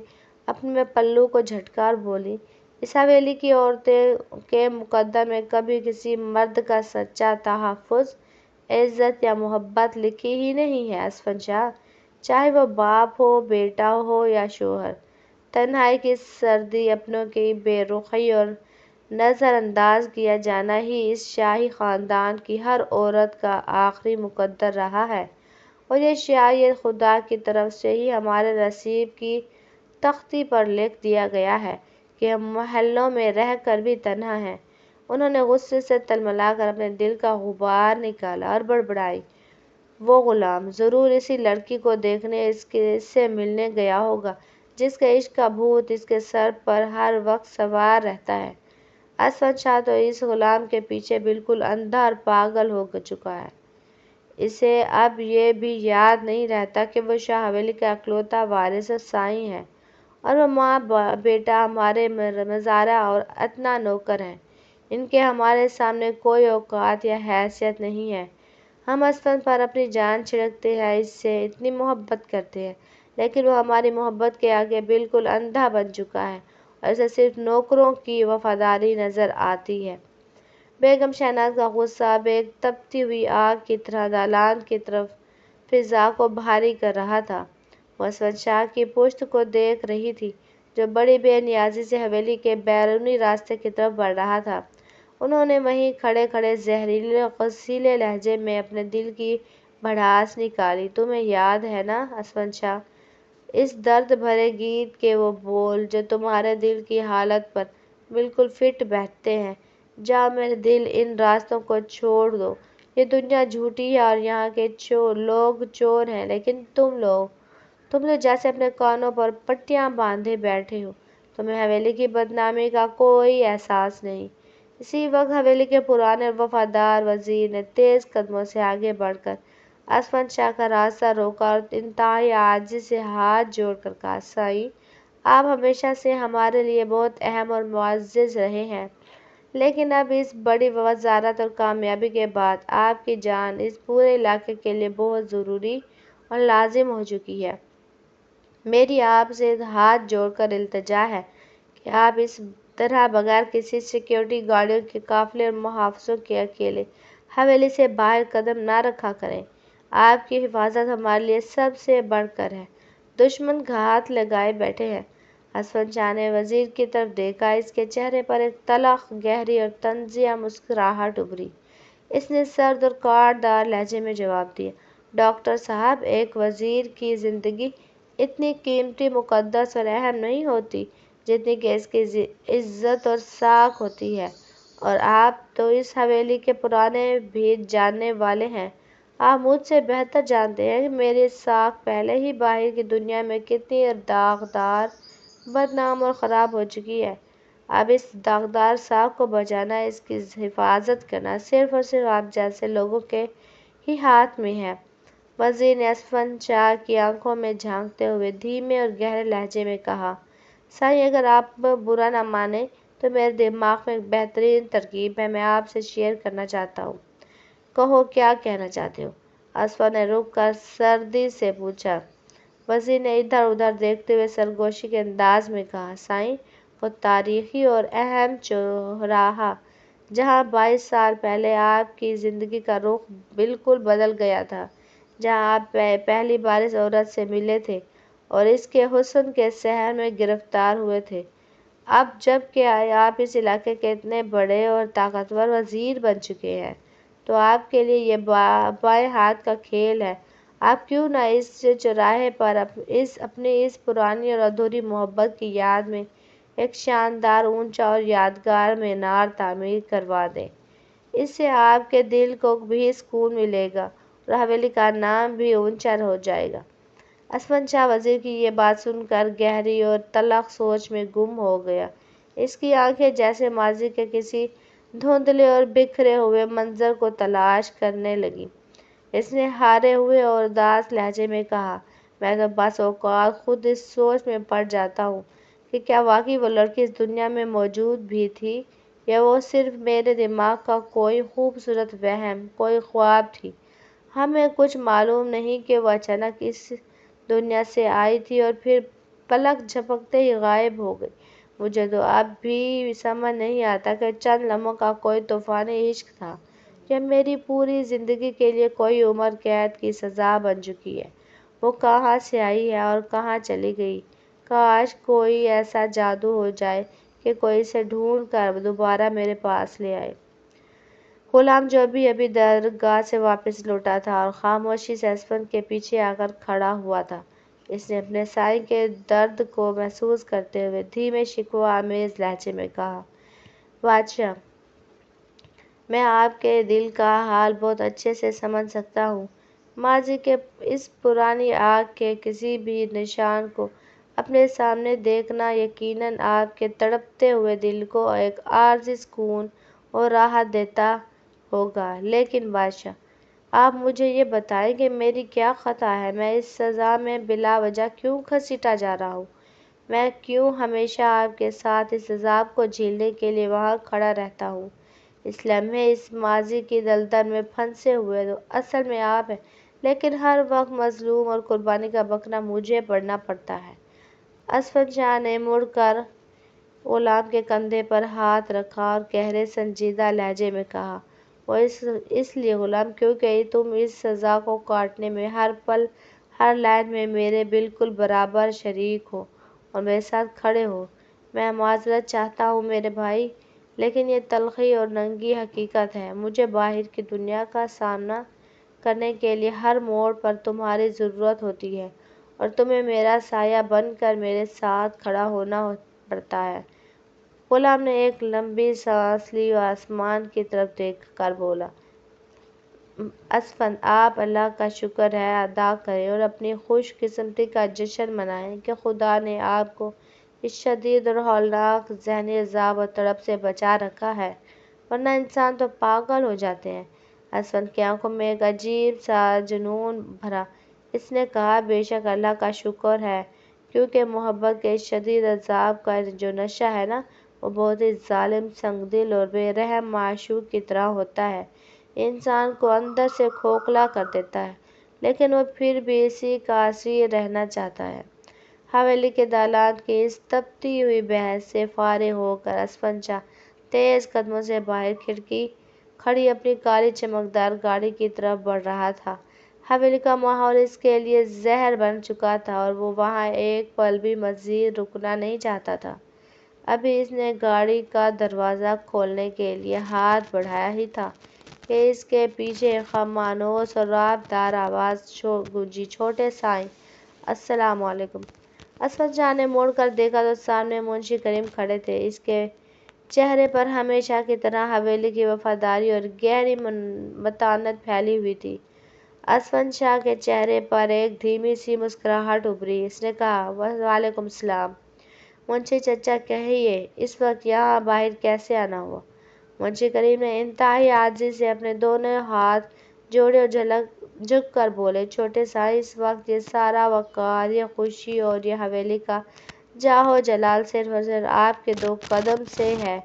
اپنے پلو کو جھٹکا اور بولی، "اس حویلی کی عورتوں کے مقدر میں کبھی کسی مرد کا سچا تحفظ، عزت یا محبت لکھی ہی نہیں ہے اسفند شاہ، چاہے وہ باپ ہو، بیٹا ہو یا شوہر۔ تنہائی کی سردی، اپنوں کی بے رخی اور نظر انداز کیا جانا ہی اس شاہی خاندان کی ہر عورت کا آخری مقدر رہا ہے، اور یہ شعائر خدا کی طرف سے ہی ہمارے نصیب کی تختی پر لکھ دیا گیا ہے کہ ہم محلوں میں رہ کر بھی تنہا ہیں۔" انہوں نے غصے سے تلملا کر اپنے دل کا غبار نکالا اور بڑبڑائی، "وہ غلام ضرور اسی لڑکی کو دیکھنے، اس سے ملنے گیا ہوگا جس کا عشق کا بھوت اس کے سر پر ہر وقت سوار رہتا ہے۔ اسفند شاہ تو اس غلام کے پیچھے بالکل اندھا اور پاگل ہو چکا ہے۔ اسے اب یہ بھی یاد نہیں رہتا کہ وہ شاہ حویلی کا اکلوتا وارث اور سائیں ہے، اور وہ ماں بیٹا ہمارے مزارع اور ادنیٰ نوکر ہیں۔ ان کے ہمارے سامنے کوئی اوقات یا حیثیت نہیں ہے۔ ہم اسفند پر اپنی جان چھڑکتے ہیں، اس سے اتنی محبت کرتے ہیں، لیکن وہ ہماری محبت کے آگے بالکل اندھا بن چکا ہے، اور اسے صرف نوکروں کی وفاداری نظر آتی ہے۔ بیگم شہناز کا غصہ ایک تپتی ہوئی آگ کی طرح دالان کی طرف فضا کو بھاری کر رہا تھا۔ وہ اسود شاہ کی پشت کو دیکھ رہی تھی جو بڑی بے نیازی سے حویلی کے بیرونی راستے کی طرف بڑھ رہا تھا۔ انہوں نے وہیں کھڑے کھڑے زہریلے غصیلے لہجے میں اپنے دل کی بھڑاس نکالی، "تمہیں یاد ہے نا اسود شاہ، اس درد بھرے گیت کے وہ بول جو تمہارے دل کی حالت پر بالکل فٹ بیٹھتے ہیں، جاؤ میرے دل، ان راستوں کو چھوڑ دو، یہ دنیا جھوٹی ہے اور یہاں کے لوگ چور ہیں، لیکن تم تو جیسے اپنے کانوں پر پٹیاں باندھے بیٹھے ہو، تمہیں حویلی کی بدنامی کا کوئی احساس نہیں۔" اسی وقت حویلی کے پرانے اور وفادار وزیر نے تیز قدموں سے آگے بڑھ کر اسود شاہ کا راستہ روکا اور انتہائی عاجزی سے ہاتھ جوڑ کر کہا، "سائیں، آپ ہمیشہ سے ہمارے لیے بہت اہم اور معزز رہے ہیں، لیکن اب اس بڑی وزارت اور کامیابی کے بعد آپ کی جان اس پورے علاقے کے لیے بہت ضروری اور لازم ہو چکی ہے۔ میری آپ سے ہاتھ جوڑ کر التجا ہے کہ آپ اس طرح بغیر کسی سیکیورٹی گارڈوں کے قافلے اور محافظوں کے اکیلے حویلی سے باہر قدم نہ رکھا کریں۔ آپ کی حفاظت ہمارے لیے سب سے بڑھ کر ہے۔ دشمن گھات لگائے بیٹھے ہیں۔" اسود شاہ نے وزیر کی طرف دیکھا۔ اس کے چہرے پر ایک تلخ، گہری اور طنزیہ مسکراہٹ ابھری۔ اس نے سرد اور کاٹ دار لہجے میں جواب دیا، "ڈاکٹر صاحب، ایک وزیر کی زندگی اتنی قیمتی، مقدس اور اہم نہیں ہوتی جتنی کہ اس کی عزت اور ساکھ ہوتی ہے، اور آپ تو اس حویلی کے پرانے بھید جاننے والے ہیں۔ آپ مجھ سے بہتر جانتے ہیں کہ میری ساکھ پہلے ہی باہر کی دنیا میں کتنی داغدار، بدنام اور خراب ہو چکی ہے۔ اب اس داغدار ساکھ کو بچانا، اس کی حفاظت کرنا صرف اور صرف آپ جیسے لوگوں کے ہی ہاتھ میں ہے۔" وزیر نے اسود شاہ کی آنکھوں میں جھانکتے ہوئے دھیمے اور گہرے لہجے میں کہا، "سائیں، اگر آپ برا نہ مانیں تو میرے دماغ میں ایک بہترین ترکیب ہے، میں آپ سے شیئر کرنا چاہتا ہوں۔" "کہو، کیا کہنا چاہتے ہو؟" اسود نے رک کر سردی سے پوچھا۔ وزیر نے ادھر ادھر دیکھتے ہوئے سرگوشی کے انداز میں کہا، "سائیں، وہ تاریخی اور اہم چوراہا جہاں 22 سال پہلے آپ کی زندگی کا رخ بالکل بدل گیا تھا، جہاں آپ پہلی بار اس عورت سے ملے تھے اور اس کے حسن کے سحر میں گرفتار ہوئے تھے، اب جب کہ آپ اس علاقے کے اتنے بڑے اور طاقتور وزیر بن چکے ہیں تو آپ کے لیے یہ بائیں ہاتھ کا کھیل ہے۔ آپ کیوں نہ اس چوراہے پر اپنی اس پرانی اور ادھوری محبت کی یاد میں ایک شاندار، اونچا اور یادگار مینار تعمیر کروا دیں۔ اس سے آپ کے دل کو بھی سکون ملے گا اور حویلی کا نام بھی اونچا ہو جائے گا۔" اسود شاہ وزیر کی یہ بات سن کر گہری اور تلخ سوچ میں گم ہو گیا۔ اس کی آنکھیں جیسے ماضی کے کسی دھندلے اور بکھرے ہوئے منظر کو تلاش کرنے لگیں۔ اس نے ہارے ہوئے اور اداس لہجے میں کہا، "میں تو بعض اوقات خود اس سوچ میں پڑ جاتا ہوں کہ کیا واقعی وہ لڑکی اس دنیا میں موجود بھی تھی، یا وہ صرف میرے دماغ کا کوئی خوبصورت وہم، کوئی خواب تھی۔ ہمیں کچھ معلوم نہیں کہ وہ اچانک اس دنیا سے آئی تھی اور پھر پلک جھپکتے ہی غائب ہو گئی۔ مجھے تو اب بھی سمجھ نہیں آتا کہ چند لمحوں کا کوئی طوفانی عشق تھا یا میری پوری زندگی کے لیے کوئی عمر قید کی سزا بن چکی ہے۔ وہ کہاں سے آئی ہے اور کہاں چلی گئی؟ کاش کوئی ایسا جادو ہو جائے کہ کوئی اسے ڈھونڈ کر دوبارہ میرے پاس لے آئے۔" غلام جو ابھی درگاہ سے واپس لوٹا تھا اور خاموشی سے اسود کے پیچھے آ کر کھڑا ہوا تھا، اس نے اپنے سائیں کے درد کو محسوس کرتے ہوئے دھیمے شکوہ آمیز لہجے میں کہا، "بادشاہ، میں آپ کے دل کا حال بہت اچھے سے سمجھ سکتا ہوں۔ ماضی کے اس پرانی آگ کے کسی بھی نشان کو اپنے سامنے دیکھنا یقیناً آپ کے تڑپتے ہوئے دل کو ایک عارضی سکون اور راحت دیتا ہوگا، لیکن بادشاہ، آپ مجھے یہ بتائیں کہ میری کیا خطا ہے؟ میں اس سزا میں بلا وجہ کیوں گھسیٹا جا رہا ہوں؟ میں کیوں ہمیشہ آپ کے ساتھ اس عذاب کو جھیلنے کے لیے وہاں کھڑا رہتا ہوں؟ اس لمحے اس ماضی کی دلدل میں پھنسے ہوئے تو اصل میں آپ ہیں، لیکن ہر وقت مظلوم اور قربانی کا بکرا مجھے بننا پڑتا ہے۔" اسود شاہ نے مڑ کر غلام کے کندھے پر ہاتھ رکھا اور گہرے سنجیدہ لہجے میں کہا، وہ اس لیے غلام کیونکہ تم اس سزا کو کاٹنے میں ہر پل ہر لائن میں میرے بالکل برابر شریک ہو اور میرے ساتھ کھڑے ہو۔ میں معذرت چاہتا ہوں میرے بھائی، لیکن یہ تلخی اور ننگی حقیقت ہے۔ مجھے باہر کی دنیا کا سامنا کرنے کے لیے ہر موڑ پر تمہاری ضرورت ہوتی ہے اور تمہیں میرا سایہ بن کر میرے ساتھ کھڑا ہونا پڑتا ہے۔ غلام نے ایک لمبی سانس لی اور آسمان کی طرف دیکھ کر بولا، اسفند، آپ اللہ کا شکر ادا کریں اور اپنی خوش قسمتی کا جشن منائیں کہ خدا نے آپ کو اس شدید اور ہولناک ذہنی عذاب اور تڑپ سے بچا رکھا ہے، ورنہ انسان تو پاگل ہو جاتے ہیں۔ اسفند کی آنکھوں میں ایک عجیب سا جنون بھرا۔ اس نے کہا، بے شک اللہ کا شکر ہے، کیونکہ محبت کے اس شدید عذاب کا جو نشہ ہے نا، وہ بہت ہی ظالم، سنگ دل اور بے رحم معشوق کی طرح ہوتا ہے۔ انسان کو اندر سے کھوکھلا کر دیتا ہے، لیکن وہ پھر بھی اسی کا اسیر رہنا چاہتا ہے۔ حویلی کے دالان کی اس تپتی ہوئی بحث سے فارغ ہو کر اسفند شاہ تیز قدموں سے باہر کھڑکی کھڑی اپنی کالی چمکدار گاڑی کی طرف بڑھ رہا تھا۔ حویلی کا ماحول اس کے لیے زہر بن چکا تھا اور وہ وہاں ایک پل بھی مزید رکنا نہیں چاہتا تھا۔ ابھی اس نے گاڑی کا دروازہ کھولنے کے لیے ہاتھ بڑھایا ہی تھا کہ اس کے پیچھے ایک خاموش اور رعب دار آواز گونجی، چھوٹے سائیں، السلام علیکم۔ اسفند شاہ نے مڑ کر دیکھا تو سامنے منشی کریم کھڑے تھے۔ اس کے چہرے پر ہمیشہ کی طرح حویلی کی وفاداری اور گہری متانت پھیلی ہوئی تھی۔ اسفند شاہ کے چہرے پر ایک دھیمی سی مسکراہٹ ابھری۔ اس نے کہا، وعلیکم السلام منشی چچا، کہیے اس وقت یہاں باہر کیسے آنا ہوا؟ منشی کریم نے انتہائی عاجزی سے اپنے دونوں ہاتھ جوڑے اور جھک کر بولے، چھوٹے سائیں، اس وقت یہ سارا وقار، یہ خوشی اور یہ حویلی کا جاہ و جلال صرف اور صرف آپ کے دو قدم سے ہے،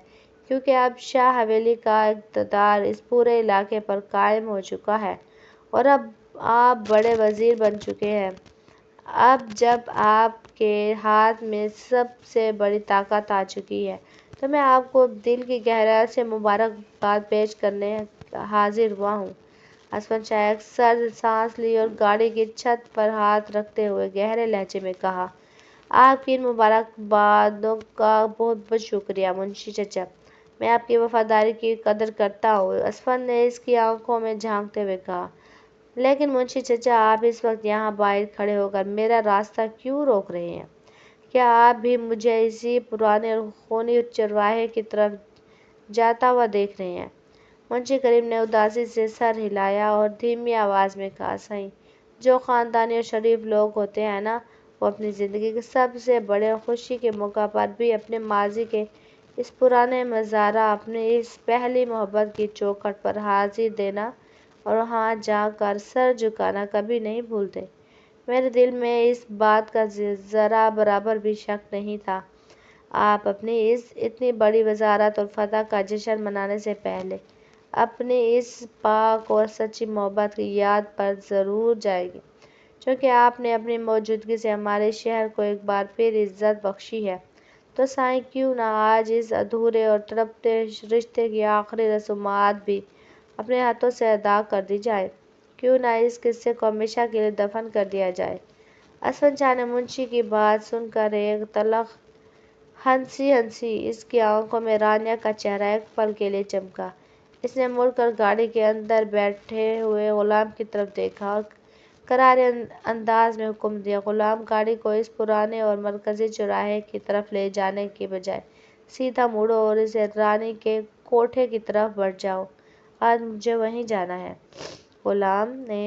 کیونکہ اب شاہ حویلی کا اقتدار اس پورے علاقے پر قائم ہو چکا ہے اور اب آپ بڑے وزیر بن چکے ہیں۔ اب جب آپ کے ہاتھ میں سب سے بڑی طاقت آ چکی ہے تو میں آپ کو دل کی گہرائیوں سے مبارکباد پیش کرنے حاضر ہوا ہوں۔ اسفند شاہ ایک سرد سانس لی اور گاڑی کی چھت پر ہاتھ رکھتے ہوئے گہرے لہجے میں کہا، آپ کی ان مبارکبادوں کا بہت بہت شکریہ منشی چچا، میں آپ کی وفاداری کی قدر کرتا ہوں۔ اسفند نے اس کی آنکھوں میں جھانکتے ہوئے کہا، لیکن منشی چچا، آپ اس وقت یہاں باہر کھڑے ہو کر میرا راستہ کیوں روک رہے ہیں؟ کیا آپ بھی مجھے اسی پرانے اور خونی چرواہے کی طرف جاتا ہوا دیکھ رہے ہیں؟ منشی کریم نے اداسی سے سر ہلایا اور دھیمی آواز میں کہا، سائیں، جو خاندانی اور شریف لوگ ہوتے ہیں نا، وہ اپنی زندگی کے سب سے بڑے اور خوشی کے موقع پر بھی اپنے ماضی کے اس پرانے مزارہ، اپنی اس پہلی محبت کی چوکھٹ پر حاضری دینا اور وہاں جا کر سر جھکانا کبھی نہیں بھولتے۔ میرے دل میں اس بات کا ذرا برابر بھی شک نہیں تھا۔ آپ اپنی اس اتنی بڑی وزارت اور فتح کا جشن منانے سے پہلے اپنی اس پاک اور سچی محبت کی یاد پر ضرور جائیں گے، چونکہ آپ نے اپنی موجودگی سے ہمارے شہر کو ایک بار پھر عزت بخشی ہے۔ تو سائیں، کیوں نہ آج اس ادھورے اور تڑپتے رشتے کی آخری رسومات بھی اپنے ہاتھوں سے ادا کر دی جائیں؟ کیوں نہ اس قصے کو ہمیشہ کے لیے دفن کر دیا جائے؟ اسفند شاہ نے منشی کی بات سن کر ایک تلخ ہنسی۔ اس کی آنکھوں میں رانیہ کا چہرہ ایک پل کے لیے چمکا۔ اس نے مڑ کر گاڑی کے اندر بیٹھے ہوئے غلام کی طرف دیکھا اور کرارے انداز میں حکم دیا، غلام، گاڑی کو اس پرانے اور مرکزی چوراہے کی طرف لے جانے کی بجائے سیدھا موڑو اور اسے رانی کے کوٹھے کی طرف بڑھ جاؤ، آج مجھے وہیں جانا ہے۔ غلام نے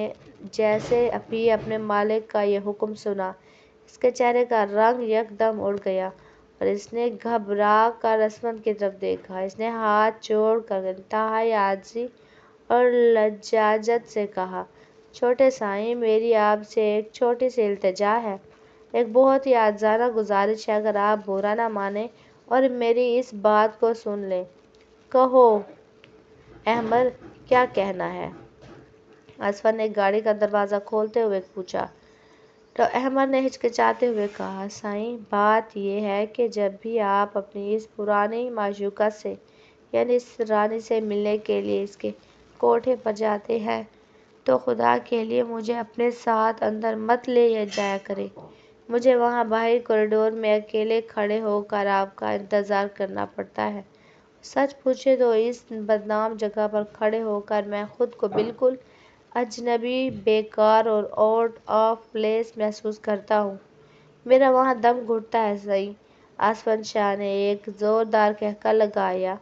جیسے ہی اپنے مالک کا یہ حکم سنا، اس کے چہرے کا رنگ یکدم اڑ گیا اور اس نے گھبرا کر اسفند کی طرف دیکھا۔ اس نے ہاتھ جوڑ کر انتہائی عاجزی اور لجاجت سے کہا، چھوٹے سائیں، میری آپ سے ایک چھوٹی سی التجا ہے، ایک بہت ہی عاجزانہ گزارش ہے، اگر آپ برا نہ مانیں اور میری اس بات کو سن لیں۔ کہو احمد، کیا کہنا ہے؟ اسفند نے گاڑی کا دروازہ کھولتے ہوئے پوچھا۔ تو احمد نے ہچکچاتے ہوئے کہا، سائیں، بات یہ ہے کہ جب بھی آپ اپنی اس پرانی معشوقہ سے یعنی اس رانی سے ملنے کے لیے اس کے کوٹھے پر جاتے ہیں تو خدا کے لیے مجھے اپنے ساتھ اندر مت لے جایا کریں۔ مجھے وہاں باہر کوریڈور میں اکیلے کھڑے ہو کر آپ کا انتظار کرنا پڑتا ہے۔ سچ پوچھیں تو اس بدنام جگہ پر کھڑے ہو کر میں خود کو بالکل اجنبی، بیکار اور آؤٹ آف پلیس محسوس کرتا ہوں۔ میرا وہاں دم گھٹتا ہے سائیں۔ اسفند شاہ نے ایک زوردار قہقہ لگایا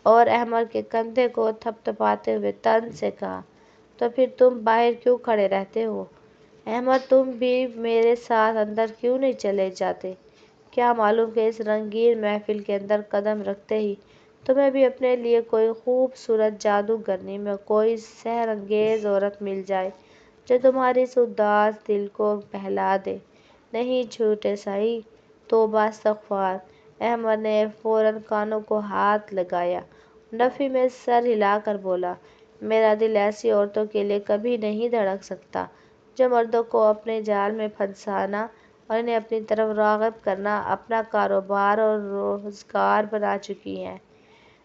اور احمد کے کندھے کو تھپتھپاتے ہوئے طنز سے کہا، تو پھر تم باہر کیوں کھڑے رہتے ہو؟ احمد، تم بھی میرے ساتھ اندر کیوں نہیں چلے جاتے؟ کیا معلوم کہ اس رنگین محفل کے اندر قدم رکھتے ہی تمہیں بھی اپنے لیے کوئی خوبصورت جادوگرنی میں کوئی سحر انگیز عورت مل جائے جو تمہاری اس اداس دل کو بہلا دے۔ نہیں جھوٹے سائیں، توبہ استغفار۔ احمد نے فوراً کانوں کو ہاتھ لگایا، نفی میں سر ہلا کر بولا، میرا دل ایسی عورتوں کے لیے کبھی نہیں دھڑک سکتا جو مردوں کو اپنے جال میں پھنسانا اور انہیں اپنی طرف راغب کرنا اپنا کاروبار اور روزگار بنا چکی ہیں۔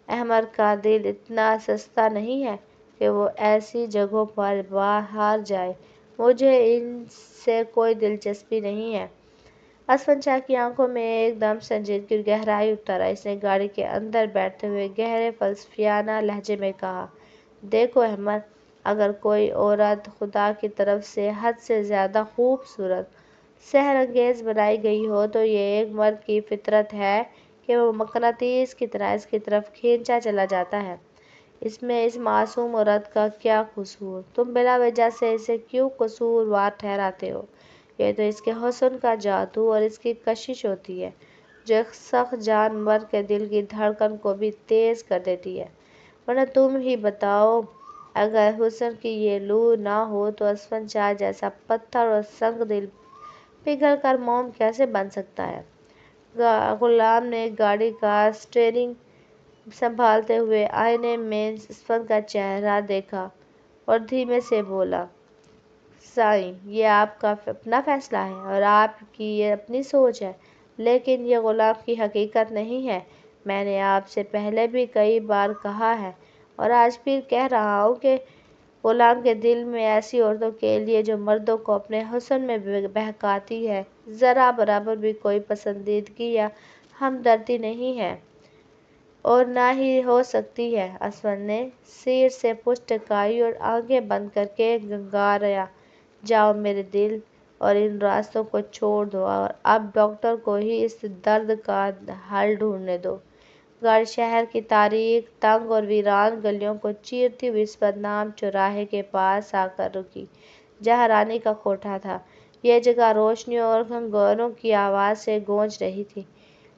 احمد کا دل اتنا سستا نہیں ہے کہ وہ ایسی جگہوں پر باہر جائے۔ مجھے ان سے کوئی دلچسپی نہیں ہے۔ اسفند شاہ کی آنکھوں میں ایک دم سنجیدگی اور گہرائی اتر آئی۔ اس نے گاڑی کے اندر بیٹھتے ہوئے گہرے فلسفیانہ لہجے میں کہا، دیکھو احمد، اگر کوئی عورت خدا کی طرف سے حد سے زیادہ خوبصورت، سحر انگیز بنائی گئی ہو تو یہ ایک مرد کی فطرت ہے کہ وہ مقناطیس کی طرح اس کی طرف کھینچا چلا جاتا ہے۔ اس میں اس معصوم عورت کا کیا قصور؟ تم بلا وجہ سے اسے کیوں قصوروار ٹھہراتے ہو؟ یہ تو اس کے حسن کا جادو اور اس کی کشش ہوتی ہے جو ایک سخت جان مرد کے دل کی دھڑکن کو بھی تیز کر دیتی ہے۔ ورنہ تم ہی بتاؤ، اگر حسن کی یہ لو نہ ہو تو اسفند شاہ جیسا پتھر اور سنگ دل پگھل کر موم کیسے بن سکتا ہے؟ غلام نے گاڑی کا اسٹیئرنگ سنبھالتے ہوئے آئینے میں اسفند کا چہرہ دیکھا اور دھیمے سے بولا، سائیں، یہ آپ کا اپنا فیصلہ ہے اور آپ کی یہ اپنی سوچ ہے، لیکن یہ غلام کی حقیقت نہیں ہے۔ میں نے آپ سے پہلے بھی کئی بار کہا ہے اور آج پھر کہہ رہا ہوں کہ غلام کے دل میں ایسی عورتوں کے لیے جو مردوں کو اپنے حسن میں بہکاتی ہے ذرا برابر بھی کوئی پسندیدگی یا ہمدردی نہیں ہے اور نہ ہی ہو سکتی ہے۔ اسفند نے سیٹ سے پشت ٹکائی اور آنکھیں بند کر کے گنگنایا، جاؤ میرے دل، اور ان راستوں کو چھوڑ دو اور اب ڈاکٹر کو ہی اس درد کا حل ڈھونڈنے دو۔ گاڑی شہر کی تاریک، تنگ اور ویران گلیوں کو چیرتی ہوئی اس بدنام چوراہے کے پاس آ کر رکی جہاں رانی کا کوٹھا تھا۔ یہ جگہ روشنیوں اور گھنگوروں کی آواز سے گونج رہی تھی،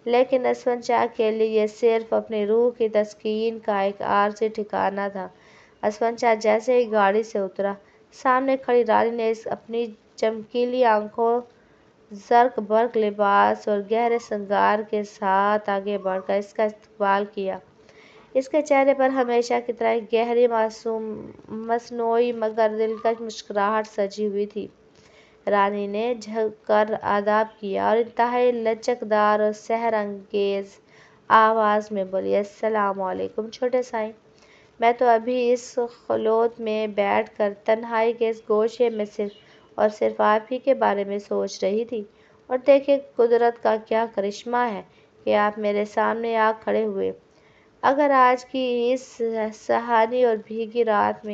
لیکن اسفند شاہ کے لیے یہ صرف اپنی روح کی تسکین کا ایک عارضی ٹھکانہ تھا۔ اسفند شاہ جیسے ہی گاڑی سے اترا، سامنے کھڑی رانی نے اپنی چمکیلی آنکھوں، زرق برق لباس اور گہرے سنگار کے ساتھ آگے بڑھ کر اس کا استقبال کیا۔ اس کے چہرے پر ہمیشہ کی طرح ایک گہری، مصنوعی مگر دلکش مسکراہٹ سجی ہوئی تھی۔ رانی نے جھک کر آداب کیا اور انتہائی لچکدار اور سحر انگیز آواز میں بولی، السلام علیکم چھوٹے سائیں، میں تو ابھی اس خلوت میں بیٹھ کر تنہائی کے اس گوشے میں صرف اور صرف آپ ہی کے بارے میں سوچ رہی تھی، اور دیکھیں قدرت کا کیا کرشمہ ہے کہ آپ میرے سامنے آ کھڑے ہوئے۔ اگر آج کی اس سہانی اور بھیگی رات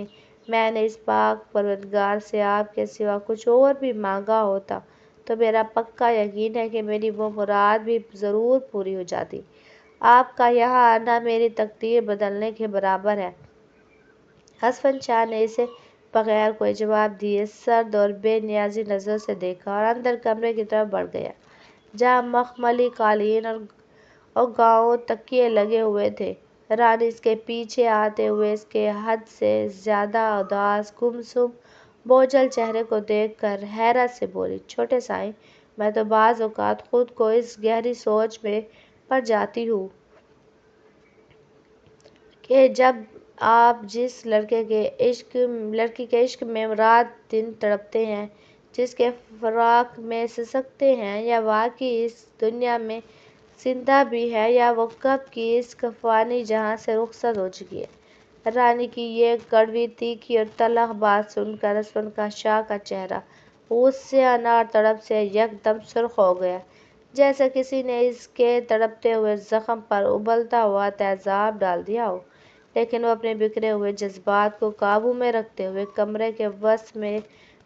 میں نے اس پاک پروردگار سے آپ کے سوا کچھ اور بھی مانگا ہوتا تو میرا پکا یقین ہے کہ میری وہ مراد بھی ضرور پوری ہو جاتی۔ آپ کا یہاں آنا میری تقدیر بدلنے کے برابر ہے۔ اسفند شاہ نے اسے بغیر کوئی جواب دیے سرد اور بے نیازی نظروں سے دیکھا اور اندر کمرے کی طرف بڑھ گیا جہاں مخملی قالین اور گاؤں تکیے لگے ہوئے تھے۔ رانی اس کے پیچھے آتے ہوئے اس کے حد سے زیادہ اداس، گمسم، بوجھل چہرے کو دیکھ کر حیرت سے بولی، چھوٹے سائیں، میں تو بعض اوقات خود کو اس گہری سوچ میں پڑ جاتی ہوں کہ جب آپ جس لڑکی کے عشق میں رات دن تڑپتے ہیں، جس کے فراق میں سسکتے ہیں، یا واقعی اس دنیا میں زندہ بھی ہے، یا وہ کب کی اس فانی جہاں سے رخصت ہو چکی ہے۔ رانی کی یہ کڑوی، تیکھی اور تلخ بات سن کر اسفن شاہ کا چہرہ غصے، انار تڑپ سے یکدم سرخ ہو گیا، جیسے کسی نے اس کے تڑپتے ہوئے زخم پر ابلتا ہوا تیزاب ڈال دیا ہو۔ لیکن وہ اپنے بکھرے ہوئے جذبات کو قابو میں رکھتے ہوئے کمرے کے وسط میں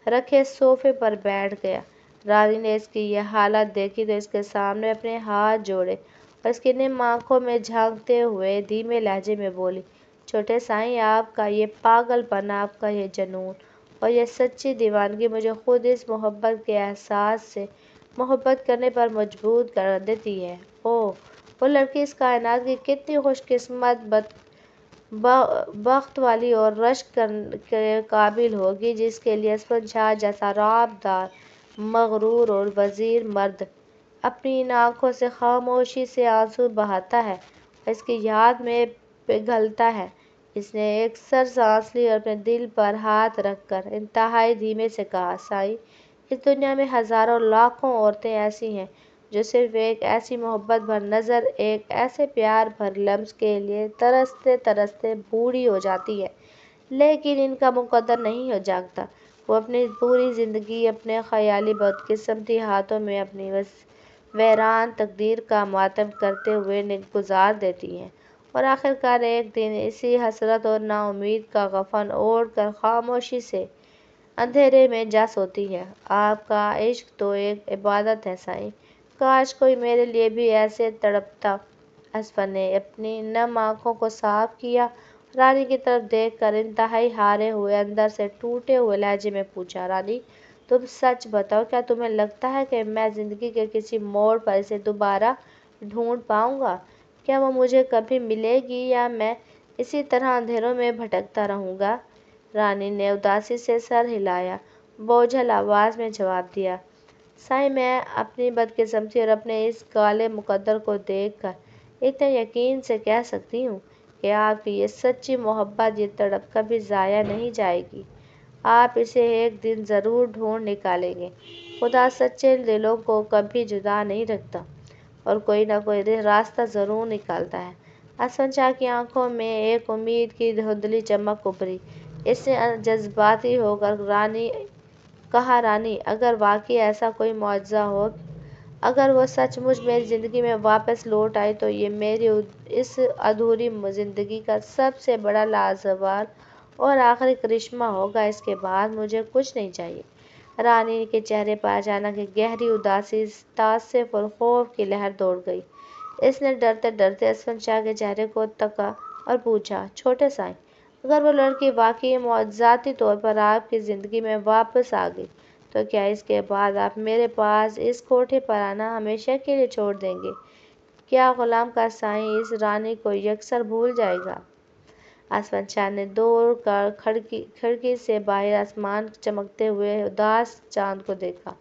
رکھے صوفے پر بیٹھ گیا۔ رانی نے اس کی یہ حالت دیکھی تو اس کے سامنے اپنے ہاتھ جوڑے اور اس کی نم آنکھوں میں جھانکتے ہوئے دھیمے لہجے میں بولی، چھوٹے سائیں، آپ کا یہ پاگل پن، آپ کا یہ جنون اور یہ سچی دیوانگی مجھے خود اس محبت کے احساس سے محبت کرنے پر مجبور کر دیتی ہے۔ اوہ، وہ لڑکی اس کائنات کی کتنی خوش قسمت، بخت والی اور رشک کے قابل ہوگی، جس کے لیے اسفن شاہ جیسا رعب دار، مغرور اور وزیر مرد اپنی ان آنکھوں سے خاموشی سے آنسو بہاتا ہے اور اس کی یاد میں پگھلتا ہے۔ اس نے ایک سر سانس لی اور اپنے دل پر ہاتھ رکھ کر انتہائی دھیمے سے کہا، سائیں، اس دنیا میں ہزاروں لاکھوں عورتیں ایسی ہیں جو صرف ایک ایسی محبت بھر نظر، ایک ایسے پیار بھر لمس کے لیے ترستے ترستے بوڑھی ہو جاتی ہیں، لیکن ان کا مقدر نہیں ہو جاگتا۔ وہ اپنی پوری زندگی اپنے خیالی بدقسمتی ہاتھوں میں اپنی ویران تقدیر کا ماتم کرتے ہوئے گزار دیتی ہیں، اور آخرکار ایک دن اسی حسرت اور نا امید کا کفن اوڑھ کر خاموشی سے اندھیرے میں جا سوتی ہے۔ آپ کا عشق تو ایک عبادت ہے سائیں، کاش کوئی میرے لیے بھی ایسے تڑپتا۔ اسفن نے اپنی نم آنکھوں کو صاف کیا، رانی کی طرف دیکھ کر انتہائی ہارے ہوئے، اندر سے ٹوٹے ہوئے لہجے میں پوچھا، رانی، تم سچ بتاؤ، کیا تمہیں لگتا ہے کہ میں زندگی کے کسی موڑ پر اسے دوبارہ ڈھونڈ پاؤں گا؟ کیا وہ مجھے کبھی ملے گی، یا میں اسی طرح اندھیروں میں بھٹکتا رہوں گا؟ رانی نے اداسی سے سر ہلایا، بوجھل آواز میں جواب دیا، سائیں، میں اپنی بدقسمتی اور اپنے اس کالے مقدر کو دیکھ کر اتنے یقین سے کہہ سکتی ہوں کہ آپ کی یہ سچی محبت، یہ تڑپ کبھی ضائع نہیں جائے گی۔ آپ اسے ایک دن ضرور ڈھونڈ نکالیں گے۔ خدا سچے دلوں کو کبھی جدا نہیں رکھتا اور کوئی نہ کوئی راستہ ضرور نکالتا ہے۔ اسفن شاہ کی آنکھوں میں ایک امید کی دھندلی چمک ابھری۔ اس نے جذباتی ہو کر کہا، رانی، اگر واقعی ایسا کوئی معجزہ ہو، اگر وہ سچ مچ میری زندگی میں واپس لوٹ آئی، تو یہ میری اس ادھوری زندگی کا سب سے بڑا، لازوال اور آخری کرشمہ ہوگا۔ اس کے بعد مجھے کچھ نہیں چاہیے۔ رانی کے چہرے پر اچانک ایک گہری اداسی، تعصب اور خوف کی لہر دوڑ گئی۔ اس نے ڈرتے ڈرتے اسفن شاہ کے چہرے کو تکا اور پوچھا، چھوٹے سائیں، اگر وہ لڑکی واقعی معجزاتی طور پر آپ کی زندگی میں واپس آ گئی، تو کیا اس کے بعد آپ میرے پاس اس کوٹھے پر آنا ہمیشہ کے لیے چھوڑ دیں گے؟ کیا غلام کا سائیں اس رانی کو یکسر بھول جائے گا؟ اسفن شاہ نے دوڑ کر کھڑکی سے باہر آسمان چمکتے ہوئے اداس چاند کو دیکھا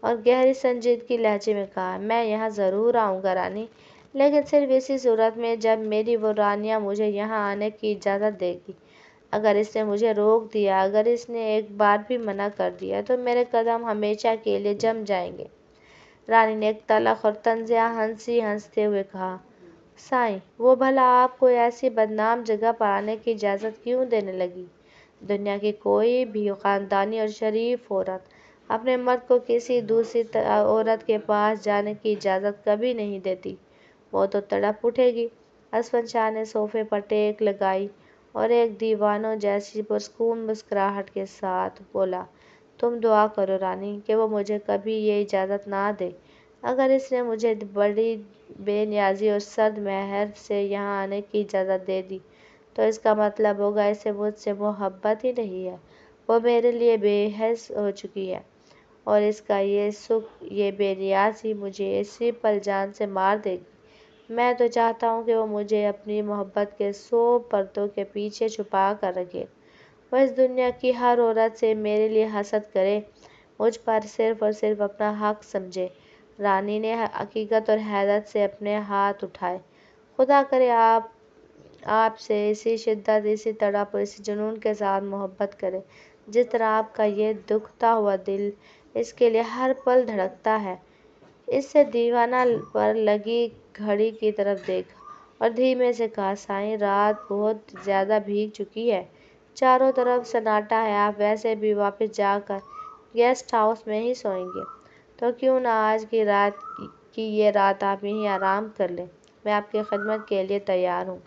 اور گہری سنجیدگی لہجے میں کہا، میں یہاں ضرور آؤں گا رانی، لیکن صرف اسی صورت میں جب میری وہ رانیہ مجھے یہاں آنے کی اجازت دے گی۔ اگر اس نے مجھے روک دیا، اگر اس نے ایک بار بھی منع کر دیا، تو میرے قدم ہمیشہ کے لیے جم جائیں گے۔ رانی نے ایک تلخ اور طنزیہ ہنسی ہنستے ہوئے کہا، سائیں، وہ بھلا آپ کو ایسی بدنام جگہ پر آنے کی اجازت کیوں دینے لگی؟ دنیا کی کوئی بھی خاندانی اور شریف عورت اپنے مرد کو کسی دوسری عورت کے پاس جانے کی اجازت کبھی نہیں دیتی، وہ تو تڑپ اٹھے گی۔ اسفن شاہ نے صوفے پر ٹیک لگائی اور ایک دیوانوں جیسی پرسکون مسکراہٹ کے ساتھ بولا، تم دعا کرو رانی کہ وہ مجھے کبھی یہ اجازت نہ دے۔ اگر اس نے مجھے بڑی بے نیازی اور سرد مہر سے یہاں آنے کی اجازت دے دی، تو اس کا مطلب ہوگا اسے مجھ سے محبت ہی نہیں ہے، وہ میرے لیے بے حس ہو چکی ہے، اور اس کا یہ سکھ، یہ بے نیازی مجھے اسی پل جان سے مار دے گی۔ میں تو چاہتا ہوں کہ وہ مجھے اپنی محبت کے 100 پردوں کے پیچھے چھپا کر رکھے، وہ اس دنیا کی ہر عورت سے میرے لیے حسد کرے، مجھ پر صرف اور صرف اپنا حق سمجھے۔ رانی نے حقیقت اور حیرت سے اپنے ہاتھ اٹھائے، خدا کرے آپ سے اسی شدت، اسی تڑپ اور اسی جنون کے ساتھ محبت کرے جس طرح آپ کا یہ دکھتا ہوا دل اس کے لیے ہر پل دھڑکتا ہے۔ اس سے دیوانہ پر لگی گھڑی کی طرف دیکھا اور دھیمے سے کہا، سائیں رات بہت زیادہ بھیگ چکی ہے، چاروں طرف سناٹا ہے، آپ ویسے بھی واپس جا کر گیسٹ ہاؤس میں ہی سوئیں گے، تو کیوں نہ آج کی یہ رات آپ یہیں آرام کر لیں، میں آپ کی خدمت کے لیے تیار ہوں۔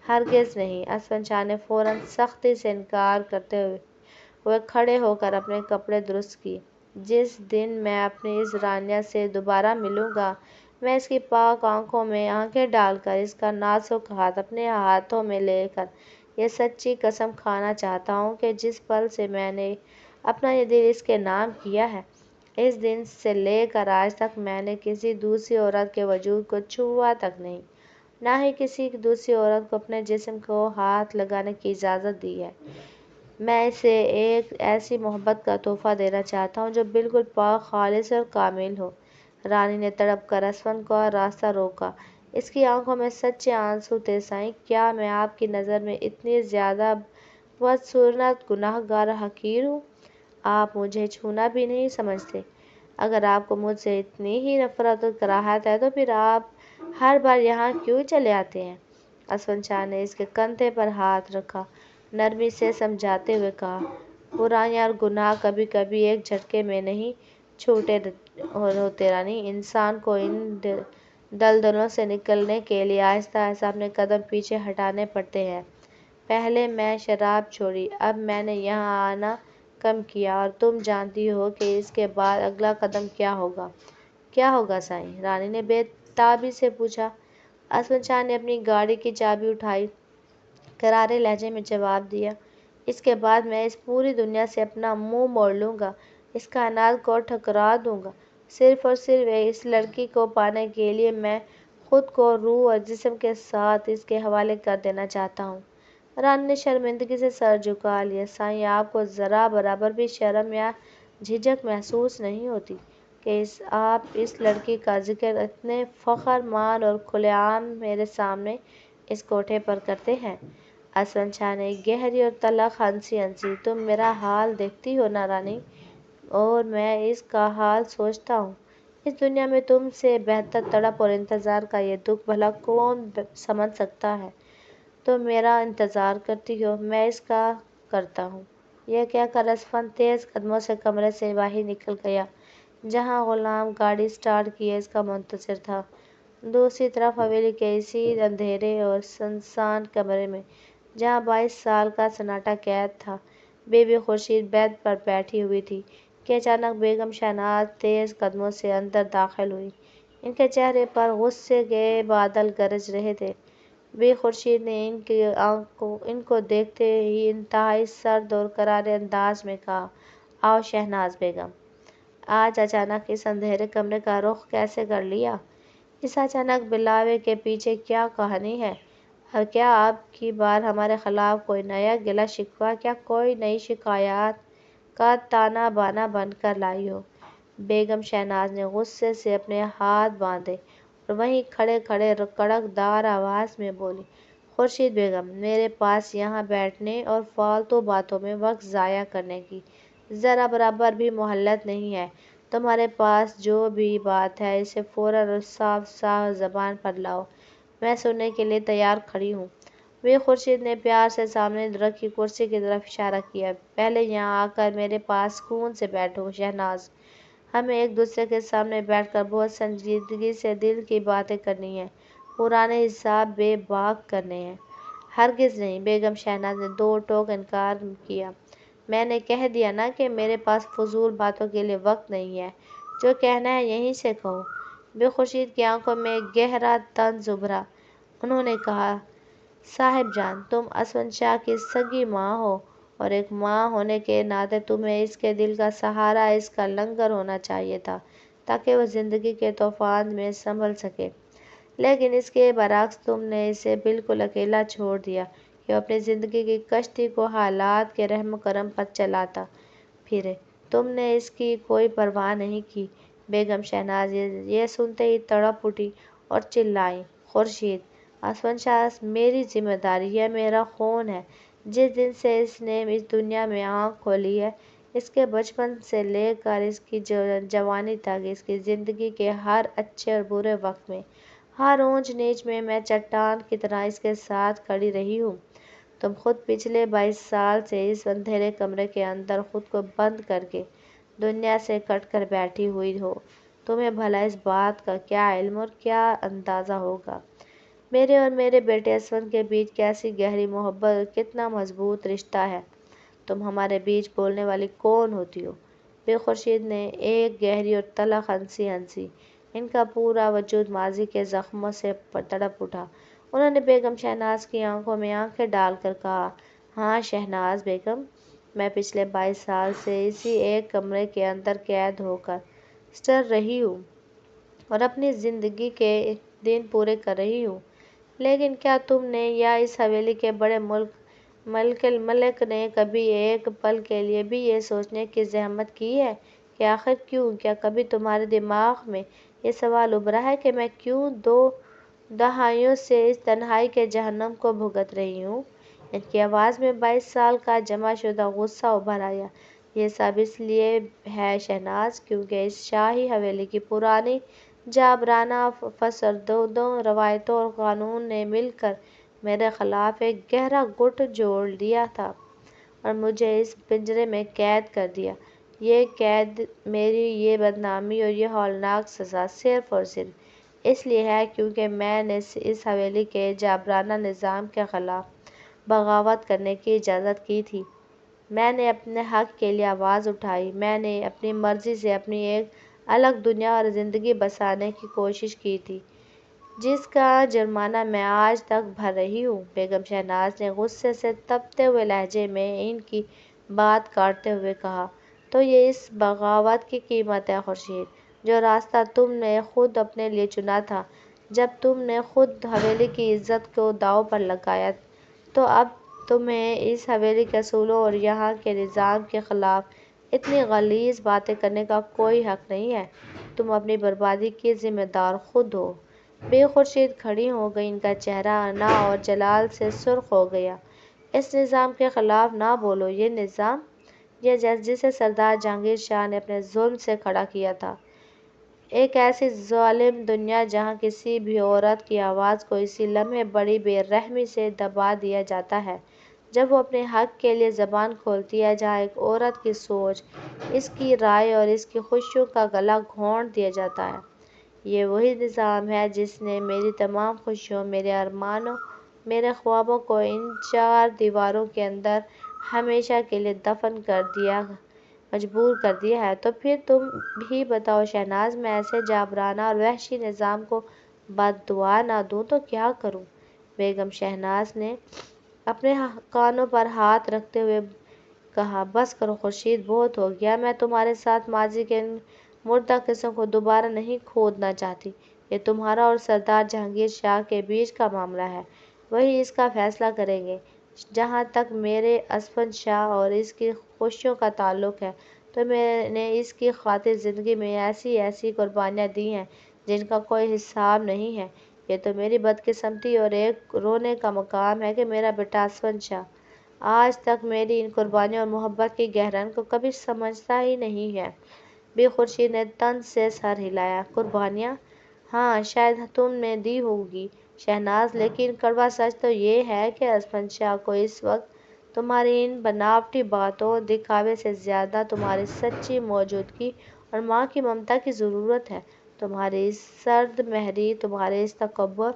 ہرگز نہیں، اسفند شاہ نے فوراً سختی سے انکار کرتے ہوئے کھڑے ہو کر اپنے کپڑے درست کیے۔ جس دن میں اپنی اس رانیہ سے دوبارہ ملوں گا، میں اس کی پاک آنکھوں میں آنکھیں ڈال کر اس کا نازک ہاتھ اپنے ہاتھوں میں لے کر یہ سچی قسم کھانا چاہتا ہوں کہ جس پل سے میں نے اپنا یہ دل اس کے نام کیا ہے، اس دن سے لے کر آج تک میں نے کسی دوسری عورت کے وجود کو چھوا تک نہیں، نہ ہی کسی دوسری عورت کو اپنے جسم کو ہاتھ لگانے کی اجازت دی ہے۔ میں اسے ایک ایسی محبت کا تحفہ دینا چاہتا ہوں جو بالکل پاک، خالص اور کامل ہو۔ رانی نے تڑپ کر اسفند کا راستہ روکا۔ اس کی آنکھوں میں سچے آنسو تھے۔ سائیں، کیا میں آپ کی نظر میں اتنی زیادہ بدصورت، گناہ گار اور حقیر ہوں؟ آپ مجھے چھونا بھی نہیں سمجھتے؟ اگر آپ کو مجھ سے اتنی ہی نفرت اور کراہت ہے تو پھر آپ ہر بار یہاں کیوں چلے آتے ہیں؟ اسفند شاہ نے اس کے کندھے پر ہاتھ رکھا، نرمی سے سمجھاتے ہوئے کہا، برائیاں اور گناہ کبھی کبھی ایک جھٹکے میں نہیں چھوٹے ہوتے رانی۔ انسان کو ان دلدلوں سے نکلنے کے لیے آہستہ آہستہ اپنے قدم پیچھے ہٹانے پڑتے ہیں۔ پہلے میں شراب چھوڑی، اب میں نے یہاں آنا کم کیا، اور تم جانتی ہو کہ اس کے بعد اگلا قدم کیا ہوگا۔ کیا ہوگا سائیں؟ رانی نے بے تابی سے پوچھا۔ اسفند شاہ نے اپنی گاڑی کی چابی اٹھائی، کرارے لہجے میں جواب دیا، اس کے بعد میں اس پوری دنیا سے اپنا منہ موڑ لوں گا، اس کائنات کو ٹھکرا دوں گا، صرف اور صرف اس لڑکی کو پانے کے لیے میں خود کو روح اور جسم کے ساتھ اس کے حوالے کر دینا چاہتا ہوں۔ رانی نے شرمندگی سے سر جھکا لیا۔ سائیں، آپ کو ذرا برابر بھی شرم یا جھجک محسوس نہیں ہوتی کہ آپ اس لڑکی کا ذکر اتنے فخر مان اور کھلے عام میرے سامنے اس کوٹھے پر کرتے ہیں؟ اسفند شاہ نے ایک گہری اور تلخ ہنسی ہنسی۔ تم میرا حال دیکھتی ہو نا رانی، اور میں اس کا حال سوچتا ہوں۔ اس دنیا میں تم سے بہتر تڑپ اور انتظار کا یہ دکھ بھلا کون سمجھ سکتا ہے؟ تم میرا انتظار کرتی ہو، میں اس کا کرتا ہوں۔ یہ کہہ کر اسفند تیز قدموں سے کمرے سے باہر نکل گیا، جہاں غلام گاڑی اسٹارٹ کیے اس کا منتظر تھا۔ دوسری طرف حویلی کے اسی اندھیرے اور سنسان کمرے میں، جہاں 22 سال کا سناٹا قید تھا، بی بی خورشید بیڈ پر بیٹھی ہوئی تھی کہ اچانک بیگم شہناز تیز قدموں سے اندر داخل ہوئی۔ ان کے چہرے پر غصے کے بادل گرج رہے تھے۔ بی بی خورشید نے ان کو دیکھتے ہی انتہائی سرد اور کرارے انداز میں کہا، آؤ شہناز بیگم، آج اچانک اس اندھیرے کمرے کا رخ کیسے کر لیا؟ اس اچانک بلاوے کے پیچھے کیا کہانی ہے؟ اور کیا اب کی بار ہمارے خلاف کوئی نیا گلہ شکوہ، کیا کوئی نئی شکایات کا تانا بانا بن کر لائی ہو؟ بیگم شہناز نے غصے سے اپنے ہاتھ باندھے اور وہیں کھڑے کھڑے کڑک دار آواز میں بولی، خورشید بیگم، میرے پاس یہاں بیٹھنے اور فالتو باتوں میں وقت ضائع کرنے کی ذرا برابر بھی مہلت نہیں ہے۔ تمہارے پاس جو بھی بات ہے اسے فوراً اور صاف صاف زبان پر لاؤ، میں سننے کے لیے تیار کھڑی ہوں۔ بی خورشید نے پیار سے سامنے رکھی کرسی کی طرف اشارہ کیا، پہلے یہاں آ کر میرے پاس سکون سے بیٹھو شہناز، ہمیں ایک دوسرے کے سامنے بیٹھ کر بہت سنجیدگی سے دل کی باتیں کرنی ہیں، پرانے حساب بے باک کرنے ہیں۔ ہرگز نہیں، بیگم شہناز نے دو ٹوک انکار کیا، میں نے کہہ دیا نا کہ میرے پاس فضول باتوں کے لیے وقت نہیں ہے، جو کہنا ہے یہیں سے کہو۔ بی خورشید کی آنکھوں میں ایک گہرا طنز ابھرا، انہوں نے کہا، صاحب جان، تم اسفند شاہ کی سگی ماں ہو، اور ایک ماں ہونے کے ناطے تمہیں اس کے دل کا سہارا، اس کا لنگر ہونا چاہیے تھا، تاکہ وہ زندگی کے طوفان میں سنبھل سکے۔ لیکن اس کے برعکس تم نے اسے بالکل اکیلا چھوڑ دیا کہ وہ اپنی زندگی کی کشتی کو حالات کے رحم و کرم پر چلاتا پھرے۔ تم نے اس کی کوئی پرواہ نہیں کی۔ بیگم شہناز یہ سنتے ہی تڑپ اٹھی اور چلائیں، خورشید، اسفند شاہ میری ذمہ داری، یہ میرا خون ہے، جس دن سے اس نے اس دنیا میں آنکھ کھولی ہے، اس کے بچپن سے لے کر اس کی جوانی تک، اس کی زندگی کے ہر اچھے اور برے وقت میں، ہر اونچ نیچ میں چٹان کی طرح اس کے ساتھ کھڑی رہی ہوں۔ تم خود پچھلے 22 سال سے اس اندھیرے کمرے کے اندر خود کو بند کر کے دنیا سے کٹ کر بیٹھی ہوئی ہو۔ تمہیں بھلا اس بات کا کیا علم اور کیا اندازہ ہوگا، میرے اور میرے بیٹے اسون کے بیچ کیسی گہری محبت اور کتنا مضبوط رشتہ ہے۔ تم ہمارے بیچ بولنے والی کون ہوتی ہو؟ بے خورشید نے ایک گہری اور تلخ ہنسی ہنسی۔ ان کا پورا وجود ماضی کے زخموں سے تڑپ اٹھا۔ انہوں نے بیگم شہناز کی آنکھوں میں آنکھیں ڈال کر کہا، ہاں شہناز بیگم، میں پچھلے 22 سال سے اسی ایک کمرے کے اندر قید ہو کر سڑ رہی ہوں اور اپنی زندگی کے دن پورے کر رہی ہوں، لیکن کیا تم نے یا اس حویلی کے بڑے ملک نے کبھی ایک پل کے لیے بھی یہ سوچنے کی زحمت کی ہے کہ آخر کیوں؟ کیا کبھی تمہارے دماغ میں یہ سوال ابھرا ہے کہ میں کیوں 2 دہائیوں سے اس تنہائی کے جہنم کو بھگت رہی ہوں؟ ان کی آواز میں 22 سال کا جمع شدہ غصہ ابھر آیا۔ یہ سب اس لیے ہے شہناز کیونکہ اس شاہی حویلی کی پرانی جابرانہ فرزندوں، روایتوں اور قانون نے مل کر میرے خلاف ایک گہرا گٹھ جوڑ دیا تھا اور مجھے اس پنجرے میں قید کر دیا۔ یہ قید، میری یہ بدنامی اور یہ ہولناک سزا صرف اور صرف اس لیے ہے کیونکہ میں نے اس حویلی کے جابرانہ نظام کے خلاف بغاوت کرنے کی اجازت کی تھی۔ میں نے اپنے حق کے لیے آواز اٹھائی، میں نے اپنی مرضی سے اپنی ایک الگ دنیا اور زندگی بسانے کی کوشش کی تھی، جس کا جرمانہ میں آج تک بھر رہی ہوں۔ بیگم شہناز نے غصے سے تپتے ہوئے لہجے میں ان کی بات کاٹتے ہوئے کہا، تو یہ اس بغاوت کی قیمت ہے خورشید، جو راستہ تم نے خود اپنے لیے چنا تھا جب تم نے خود حویلی کی عزت کو داؤ پر لگایا، تو اب تمہیں اس حویلی کے اصولوں اور یہاں کے نظام کے خلاف اتنی غلیظ باتیں کرنے کا کوئی حق نہیں ہے۔ تم اپنی بربادی کی ذمہ دار خود ہو۔ بے خورشید کھڑی ہو گئی، ان کا چہرہ انا اور جلال سے سرخ ہو گیا۔ اس نظام کے خلاف نہ بولو، یہ نظام، یہ جسے سردار جہانگیر شاہ نے اپنے ظلم سے کھڑا کیا تھا، ایک ایسی ظالم دنیا جہاں کسی بھی عورت کی آواز کو اسی لمحے بڑی بے رحمی سے دبا دیا جاتا ہے جب وہ اپنے حق کے لیے زبان کھولتی ہے، جہاں ایک عورت کی سوچ، اس کی رائے اور اس کی خوشیوں کا گلا گھونٹ دیا جاتا ہے۔ یہ وہی نظام ہے جس نے میری تمام خوشیوں، میرے ارمانوں، میرے خوابوں کو ان 4 دیواروں کے اندر ہمیشہ کے لیے دفن کر دیا، مجبور کر دیا ہے۔ تو پھر تم ہی بتاؤ شہناز، میں ایسے جابرانہ اور وحشی نظام کو بد دعا نہ دوں تو کیا کروں؟ بیگم شہناز نے اپنے کانوں پر ہاتھ رکھتے ہوئے کہا، بس کرو خورشید، بہت ہو گیا۔ میں تمہارے ساتھ ماضی کے ان مردہ قصوں کو دوبارہ نہیں کھودنا چاہتی۔ یہ تمہارا اور سردار جہانگیر شاہ کے بیچ کا معاملہ ہے، وہی اس کا فیصلہ کریں گے۔ جہاں تک میرے اسون شاہ اور اس کی خوشیوں کا تعلق ہے، تو میں نے اس کی خاطر زندگی میں ایسی قربانیاں دی ہیں جن کا کوئی حساب نہیں ہے۔ یہ تو میری بدقسمتی اور ایک رونے کا مقام ہے کہ میرا بیٹا اسون شاہ آج تک میری ان قربانیوں اور محبت کی گہرائی کو کبھی سمجھتا ہی نہیں ہے۔ بے خورشید نے طنز سے سر ہلایا۔ قربانیاں؟ ہاں، شاید تم نے دی ہوں گی شہناز، لیکن کڑوا سچ تو یہ ہے کہ اسون شاہ کو اس وقت تمہاری ان بناوٹی باتوں، دکھاوے سے زیادہ تمہاری سچی موجودگی اور ماں کی ممتا کی ضرورت ہے۔ تمہاری اس سرد مہری، تمہارے اس تکبر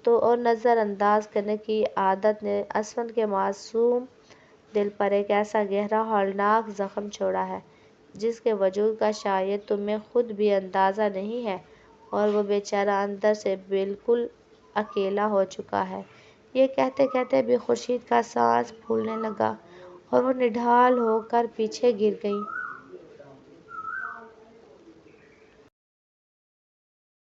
اور نظر انداز کرنے کی عادت نے اسون کے معصوم دل پر ایک ایسا گہرا ہولناک زخم چھوڑا ہے جس کے وجود کا شاید تمہیں خود بھی اندازہ نہیں ہے، اور وہ بیچارہ اندر سے بالکل اکیلا ہو چکا ہے۔ یہ کہتے کہتے بے خورشید کا سانس پھولنے لگا اور وہ نڈھال ہو کر پیچھے گر گئیں۔